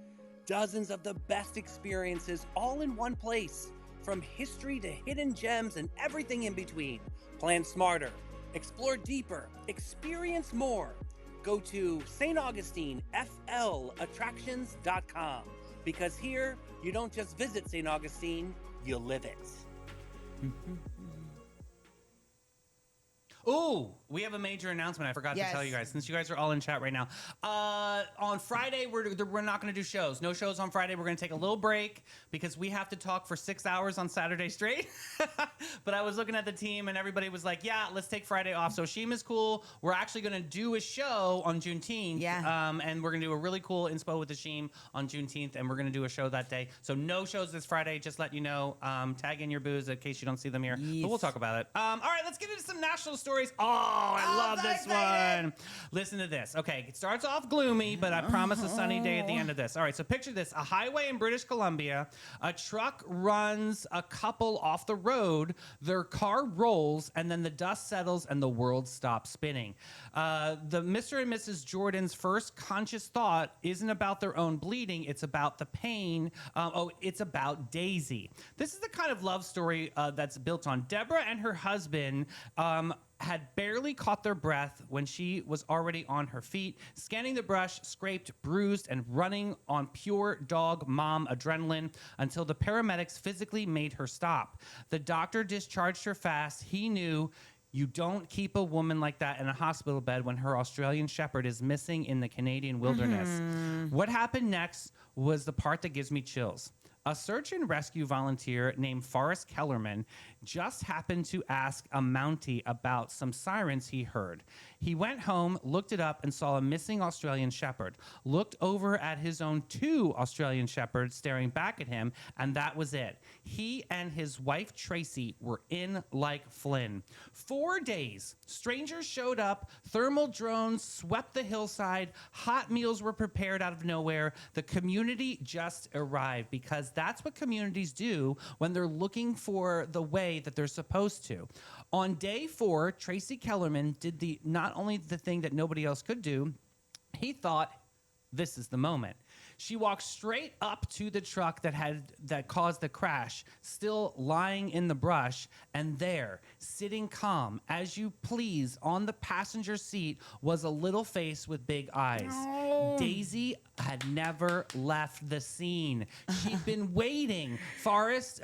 Dozens of the best experiences all in one place. From history to hidden gems and everything in between. Plan smarter, explore deeper, experience more. Go to staugustineFLattractions.com because here you don't just visit St. Augustine, you live it. Ooh, we have a major announcement I forgot to tell you guys, since you guys are all in chat right now. On Friday, we're not going to do shows. No shows on Friday. We're going to take a little break because we have to talk for 6 hours on Saturday straight. But I was looking at the team, and everybody was like, yeah, let's take Friday off. So Sheema's cool. We're actually going to do a show on Juneteenth. Yeah. And we're going to do a really cool inspo with the Sheem on Juneteenth, and we're going to do a show that day. So no shows this Friday. Just let you know. Tag in your booze in case you don't see them here. Yes. But we'll talk about it. All right, let's get into some national stories. Oh, I love so this excited. one. Listen to this. Okay, it starts off gloomy, but I promise a sunny day at the end of this. All right, so picture this. A highway in British Columbia. A truck runs a couple off the road. Their car rolls, and then the dust settles, and the world stops spinning. The Mr. and Mrs. Jordan's first conscious thought isn't about their own bleeding. It's about the pain. It's about Daisy. This is the kind of love story that's built on Deborah and her husband. Had barely caught their breath when she was already on her feet, scanning the brush, scraped, bruised, and running on pure dog mom adrenaline until the paramedics physically made her stop. The doctor discharged her fast. He knew you don't keep a woman like that in a hospital bed when her Australian Shepherd is missing in the Canadian wilderness. What happened next was the part that gives me chills. A search and rescue volunteer named Forrest Kellerman just happened to ask a Mountie about some sirens he heard. He went home, looked it up, and saw a missing Australian shepherd. Looked over at his own 2 Australian shepherds staring back at him, and that was it. He and his wife, Tracy, were in like Flynn. 4 days. Strangers showed up. Thermal drones swept the hillside. Hot meals were prepared out of nowhere. The community just arrived, because that's what communities do when they're looking for the way that they're supposed to. On day 4, Tracy Kellerman did not only the thing that nobody else could do, he thought, this is the moment. She walked straight up to the truck that caused the crash, still lying in the brush, and there, sitting calm as you please on the passenger seat, was a little face with big eyes. Oh. Daisy had never left the scene. She'd been waiting. Forrest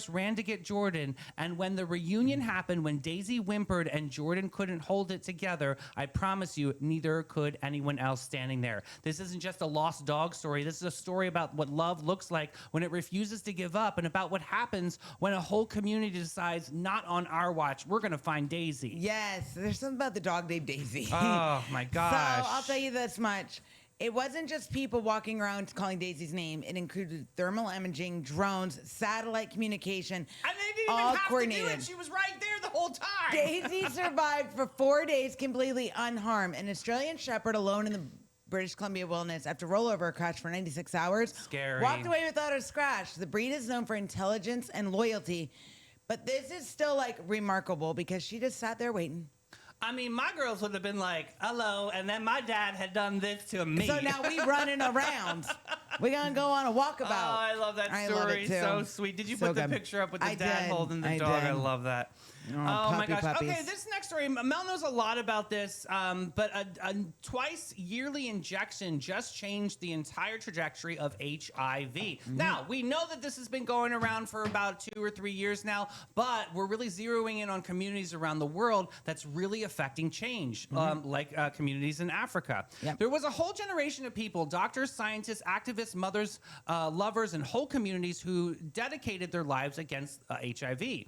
ran to get Jordan, and when the reunion happened, when Daisy whimpered and Jordan couldn't hold it together, I promise you, neither could anyone else standing there. This isn't just a lost dog story. This is a story about what love looks like when it refuses to give up, and about what happens when a whole community decides, not on our watch, we're going to find Daisy. Yes, there's something about the dog named Daisy. Oh, my gosh. So I'll tell you this much. It wasn't just people walking around calling Daisy's name. It included thermal imaging, drones, satellite communication, and they didn't all even have coordinated. to do it. She was right there the whole time. Daisy survived for 4 days completely unharmed. An Australian shepherd alone in the British Columbia wilderness after rollover crash for 96 hours. Scary. Walked away without a scratch. The breed is known for intelligence and loyalty. But this is still like remarkable because she just sat there waiting. I mean, my girls would have been like, hello, and then my dad had done this to me. So now we running around. We're going to go on a walkabout. Oh, I love that story. I love it too. So sweet. Did you So put the good. picture up with the I dad did. holding the I dog? did. I love that. Oh, my puppy gosh. puppies. Okay, this next story, Mel knows a lot about this, but a twice yearly injection just changed the entire trajectory of HIV. Now, we know that this has been going around for about 2 or 3 years now, but we're really zeroing in on communities around the world that's really affecting change, like communities in Africa. Yep. There was a whole generation of people, doctors, scientists, activists, mothers, lovers, and whole communities who dedicated their lives against HIV.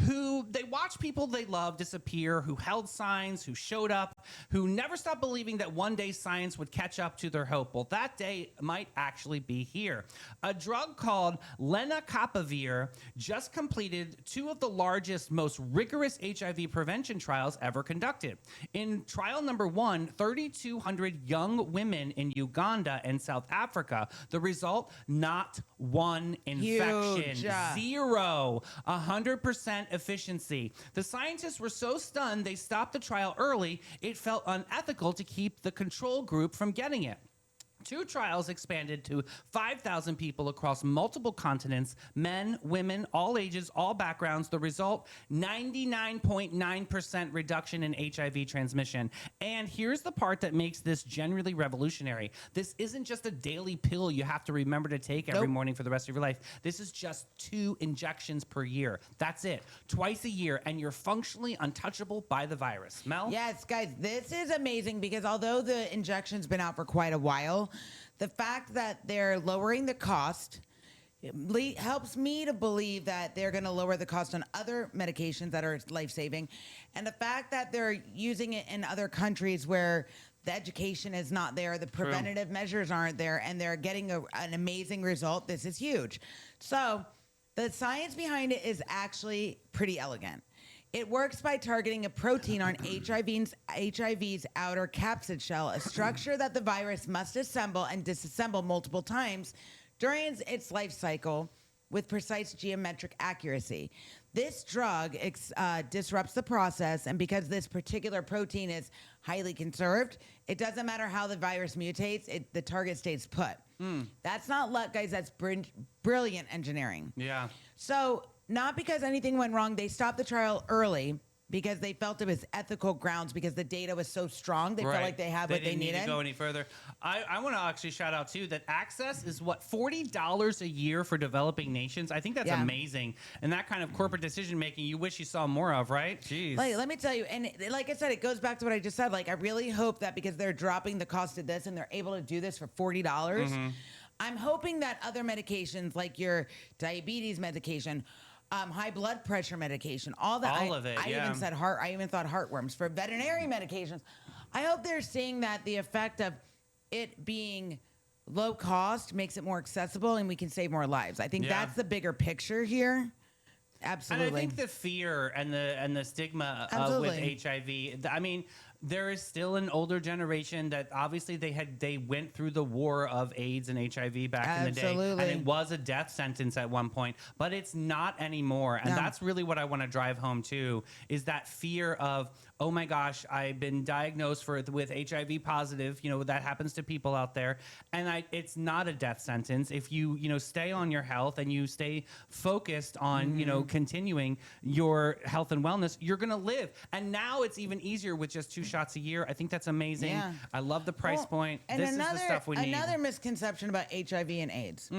They watched people they loved disappear, who held signs, who showed up, who never stopped believing that one day science would catch up to their hope. Well, that day might actually be here. A drug called lenacapavir just completed 2 of the largest, most rigorous HIV prevention trials ever conducted. In trial number 1, 3,200 young women in Uganda and South Africa. The result, not one infection. Huge. 0. 100% efficiency. The scientists were so stunned they stopped the trial early. It felt unethical to keep the control group from getting it. 2 trials expanded to 5,000 people across multiple continents, men, women, all ages, all backgrounds. The result, 99.9% reduction in HIV transmission. And here's the part that makes this genuinely revolutionary. This isn't just a daily pill you have to remember to take every morning for the rest of your life. This is just 2 injections per year. That's it. Twice a year, and you're functionally untouchable by the virus. Mel? Yes, guys, this is amazing because although the injection's been out for quite a while, the fact that they're lowering the cost helps me to believe that they're going to lower the cost on other medications that are life-saving. And the fact that they're using it in other countries where the education is not there, the preventative measures aren't there, and they're getting an amazing result, this is huge. So the science behind it is actually pretty elegant. It works by targeting a protein on HIV's outer capsid shell, a structure that the virus must assemble and disassemble multiple times during its life cycle with precise geometric accuracy. This drug disrupts the process, and because this particular protein is highly conserved, it doesn't matter how the virus mutates, the target stays put. That's not luck, guys. That's brilliant engineering. Yeah. So not because anything went wrong. They stopped the trial early because they felt it was ethical grounds because the data was so strong. They felt like they had what they needed. They didn't need to go any further. I want to actually shout out, too, that access is, $40 a year for developing nations? I think that's amazing. And that kind of corporate decision-making you wish you saw more of, right? Jeez. Like, let me tell you, and like I said, it goes back to what I just said. Like, I really hope that because they're dropping the cost of this and they're able to do this for $40, I'm hoping that other medications, like your diabetes medication, high blood pressure medication, all that. All of it, I yeah. even said I even thought heartworms for veterinary medications. I hope they're seeing that the effect of it being low cost makes it more accessible and we can save more lives. I think Yeah. that's the bigger picture here. Absolutely. And I think the fear and the stigma with Absolutely. HIV. I mean, there is still an older generation that obviously they went through the war of AIDS and HIV back in the day, Absolutely. and it was a death sentence at one point, but it's not anymore. And No. that's really what I want to drive home too, is that fear of, oh my gosh, I've been diagnosed with HIV positive. You know, that happens to people out there, and it's not a death sentence if you stay on your health and you stay focused on continuing your health and wellness. You're gonna live, and now it's even easier with just 2 shots a year. I think that's amazing. Yeah. I love the price Well, point. And This is the stuff we need. Another misconception about HIV and AIDS.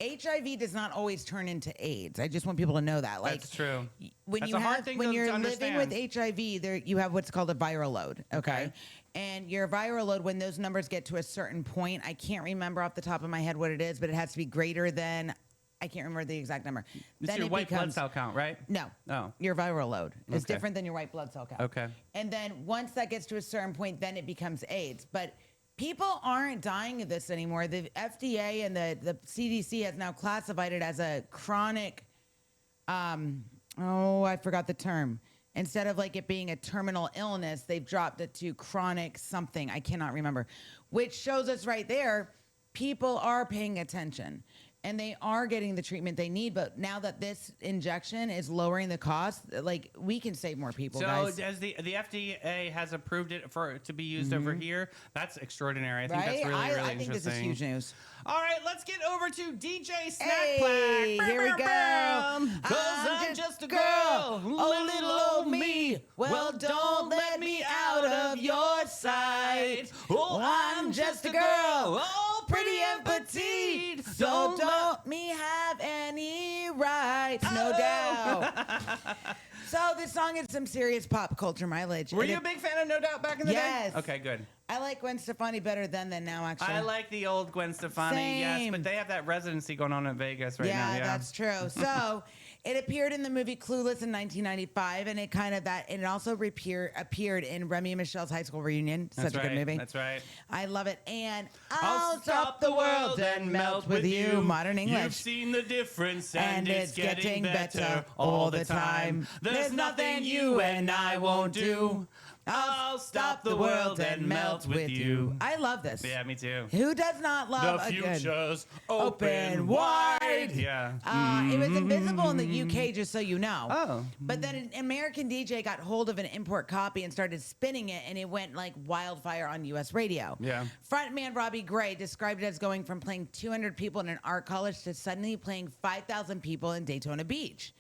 HIV does not always turn into AIDS. I just want people to know that. Like, That's true. When That's you a hard have thing when to you're living understand. with HIV, there you have what's called a viral load. Okay? Okay. And your viral load, when those numbers get to a certain point, I can't remember off the top of my head what it is, but it has to be greater than. I can't remember the exact number. It's Then your it white blood becomes- cell count, right? No. Oh. Your viral load is Okay. different than your white blood cell count. Okay. And then once that gets to a certain point, then it becomes AIDS. But people aren't dying of this anymore. The FDA and the CDC has now classified it as a chronic, I forgot the term. Instead of like it being a terminal illness, they've dropped it to chronic something. I cannot remember, which shows us right there, people are paying attention. And they are getting the treatment they need, but now that this injection is lowering the cost, like we can save more people, So guys. as the FDA has approved it to be used over here, that's extraordinary. I think Right? that's really, really I think interesting. this is huge news. All right, let's get over to DJ Snack Hey, Pack. here we go. 'Cause I'm just a girl, oh little old me. Well, don't let me out of your sight. Oh, I'm just a girl, oh, pretty and petite. So don't me have any rights, no doubt. So this song is some serious pop culture mileage. Were And you a big fan of No Doubt back in the Yes. day? Okay, good. I like Gwen Stefani better then than now, actually. I like the old Gwen Stefani, yes, Same. but they have that residency going on in Vegas right now. Yeah, That's true. So it appeared in the movie Clueless in 1995, and it also appeared in Remy and Michelle's high school reunion. That's Such a right. good movie. That's right. I love it. And I'll stop the world and melt with you. Modern English. You've seen the difference, And it's getting better all the time. There's nothing you and I won't do. I'll stop the world and melt with you. I love this. Yeah, me too. Who does not love The a good? future's open open wide. wide. Yeah. It was invisible in the UK, just so you know. Oh. But then an American DJ got hold of an import copy and started spinning it, and it went like wildfire on U.S. radio. Yeah. Frontman Robbie Gray described it as going from playing 200 people in an art college to suddenly playing 5,000 people in Daytona Beach.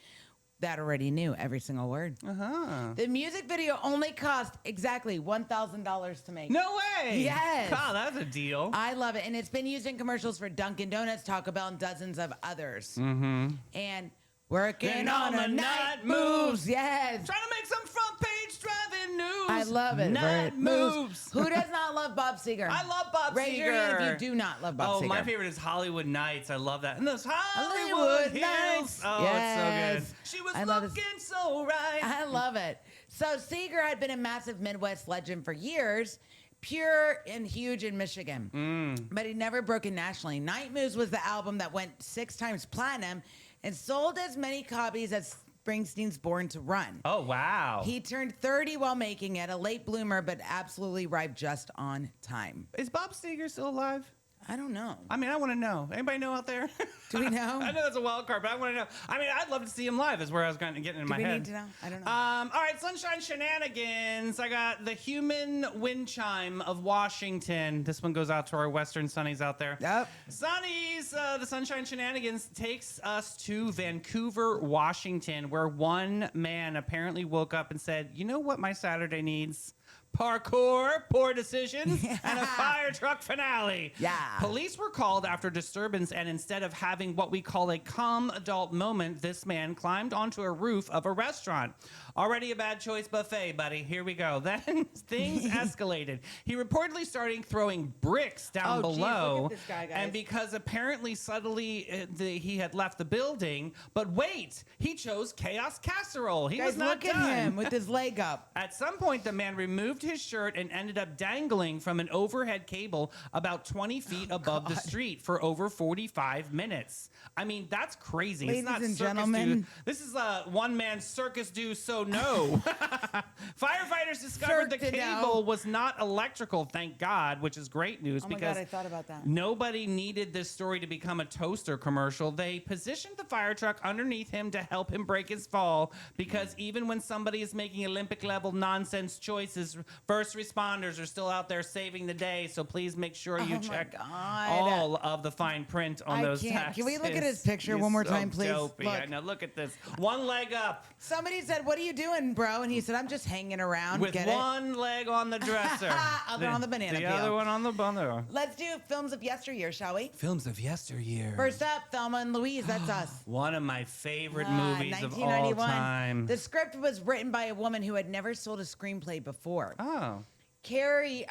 That already knew every single word. Uh-huh. The music video only cost exactly $1,000 to make. No way. Yes. God, that's a deal. I love it. And it's been used in commercials for Dunkin' Donuts, Taco Bell, and dozens of others. Mm-hmm. And working And on on a the night night moves. Yes. Trying to make some front page driving news. I love it. Where Night it moves. Who does not love Bob Seger? I love Bob Raise your hand Seger. if you do not love Bob Seger. Oh, my favorite is Hollywood Nights. I love that. And those Hollywood Hollywood Hills. Nights. Oh, Yes. it's so good. She was I love this. looking so right. I love it. So Seeger had been a massive Midwest legend for years, pure and huge in Michigan, but he never broke it nationally. Night Moves was the album that went 6 times platinum and sold as many copies as Springsteen's Born to Run. Oh, wow. He turned 30 while making it, a late bloomer, but absolutely arrived just on time. Is Bob Seger still alive? I don't know. I mean, I want to know. Anybody know out there? Do we know? I know that's a wild card, but I want to know. I mean, I'd love to see him live is where I was going to get in my we head. need to know? I don't know. All right, Sunshine Shenanigans. I got the Human Wind Chime of Washington. This one goes out to our Western Sunnies out there. Yep. Sunnies, the Sunshine Shenanigans takes us to Vancouver, Washington, where one man apparently woke up and said, you know what my Saturday needs? Parkour, poor decisions, and a fire truck finale. Yeah. Police were called after disturbance, and instead of having what we call a calm adult moment, this man climbed onto a roof of a restaurant. Already a bad choice buffet, buddy. Here we go. Then things escalated. He reportedly started throwing bricks down Oh, geez, below. look at this guy, guys. And because apparently subtly he had left the building, but wait, he chose chaos casserole. He Guys, was not look done. at him with his leg up. At some point, the man removed his shirt and ended up dangling from an overhead cable about 20 feet above the street for over 45 minutes. I mean, that's crazy. Ladies it's not and circus gentlemen. do. This is a one-man circus do so no. Firefighters discovered the Cirque du cable was not electrical, thank God, which is great news Oh my because God, I thought about that. nobody needed this story to become a toaster commercial. They positioned the fire truck underneath him to help him break his fall because even when somebody is making Olympic-level nonsense choices, first responders are still out there saving the day, so please make sure you Oh my check God. all of the fine print on I those can't. taxes. Can we look at his picture He's one more so time, please? dopey. Look. I know, look at this. One leg up Somebody said, "What are you doing, bro?" And he said, "I'm just hanging around." with Get one leg on the dresser. Other on the banana The peel. other one on the bundle. Let's do films of yesteryear, shall we? Films of yesteryear. First up, Thelma and Louise. That's us. One of my favorite movies of all 1991. time. The script was written by a woman who had never sold a screenplay before. Oh. Callie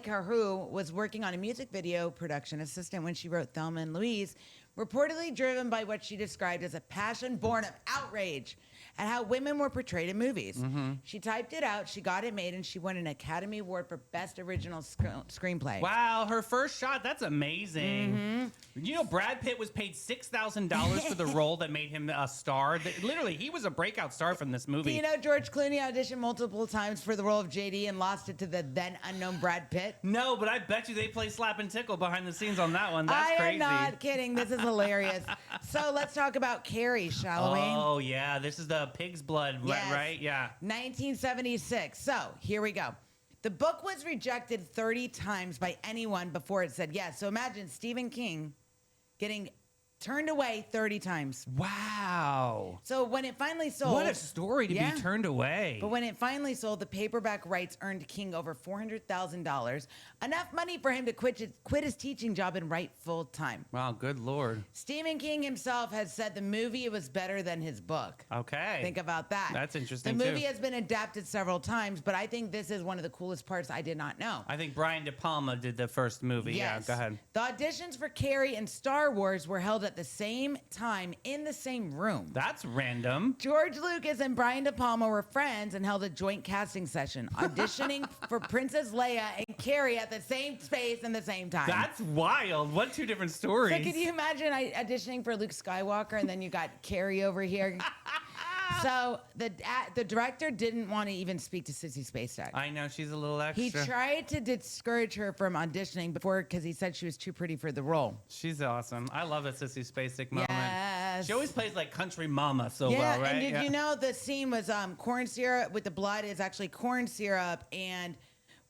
Carhu was working on a music video production assistant when she wrote Thelma and Louise, reportedly driven by what she described as a passion born of outrage at how women were portrayed in movies. Mm-hmm. She typed it out, she got it made, and she won an Academy Award for Best Original Screenplay. Wow, her first shot. That's amazing. You know, Brad Pitt was paid $6,000 for the role that made him a star. Literally, he was a breakout star from this movie. Do you know George Clooney auditioned multiple times for the role of JD and lost it to the then unknown Brad Pitt? No, but I bet you they play Slap and Tickle behind the scenes on that one. That's I crazy. am not kidding. This is hilarious. So let's talk about Carrie, shall we? Oh, yeah. This is the pig's blood, Yes. right? Yeah. 1976. So here we go. The book was rejected 30 times by anyone before it said yes. So imagine Stephen King getting turned away 30 times. Wow. So when it finally sold... What a story to Yeah. be turned away. But when it finally sold, the paperback rights earned King over $400,000, enough money for him to quit his teaching job and write full time. Wow, good Lord. Stephen King himself has said the movie was better than his book. Okay. Think about that. That's interesting, The movie too. has been adapted several times, but I think this is one of the coolest parts I did not know. I think Brian De Palma did the first movie. Yes. Yeah, go ahead. The auditions for Carrie and Star Wars were held at the same time in the same room. That's random. George Lucas and Brian De Palma were friends and held a joint casting session, auditioning for Princess Leia and Carrie at the same space and the same time. That's wild. What two different stories? So could you imagine auditioning for Luke Skywalker and then you got Carrie over here? So the director didn't want to even speak to Sissy Spacek. I know, she's a little extra. He tried to discourage her from auditioning before because he said she was too pretty for the role. She's awesome. I love a Sissy Spacek moment. Yes. She always plays like country mama so Yeah, well, right? and did you know the scene was corn syrup with the blood is actually corn syrup and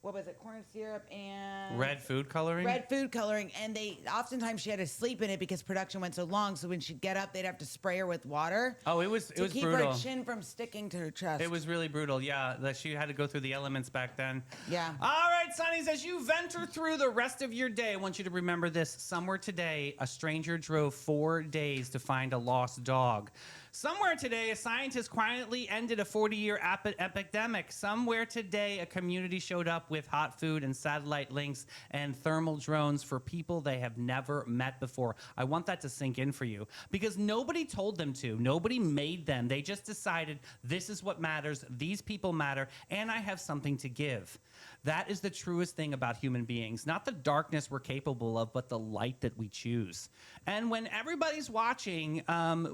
what was it? Corn syrup and Red food coloring? red food coloring, and oftentimes she had to sleep in it because production went so long. So when she'd get up, they'd have to spray her with water. Oh, it was to keep brutal. her chin from sticking to her chest. It was really brutal, yeah. That she had to go through the elements back then. Yeah. All right, Sonnies, as you venture through the rest of your day, I want you to remember this. Somewhere today, a stranger drove 4 days to find a lost dog. Somewhere today, a scientist quietly ended a 40-year epidemic. Somewhere today, a community showed up with hot food and satellite links and thermal drones for people they have never met before. I want that to sink in for you because nobody told them to. Nobody made them. They just decided this is what matters, these people matter, and I have something to give. That is the truest thing about human beings. Not the darkness we're capable of, but the light that we choose. And when everybody's watching,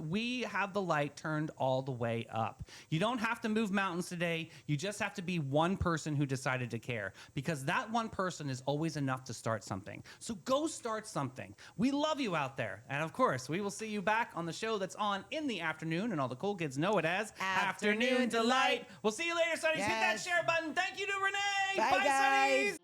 we have the light turned all the way up. You don't have to move mountains today. You just have to be one person who decided to care, because that one person is always enough to start something. So go start something. We love you out there. And of course, we will see you back on the show that's on in the afternoon, and all the cool kids know it as Afternoon Delight. We'll see you later, Sonnies. Hit that Yes. share button. Thank you to Renee. Bye, Bye, guys. Sonnies.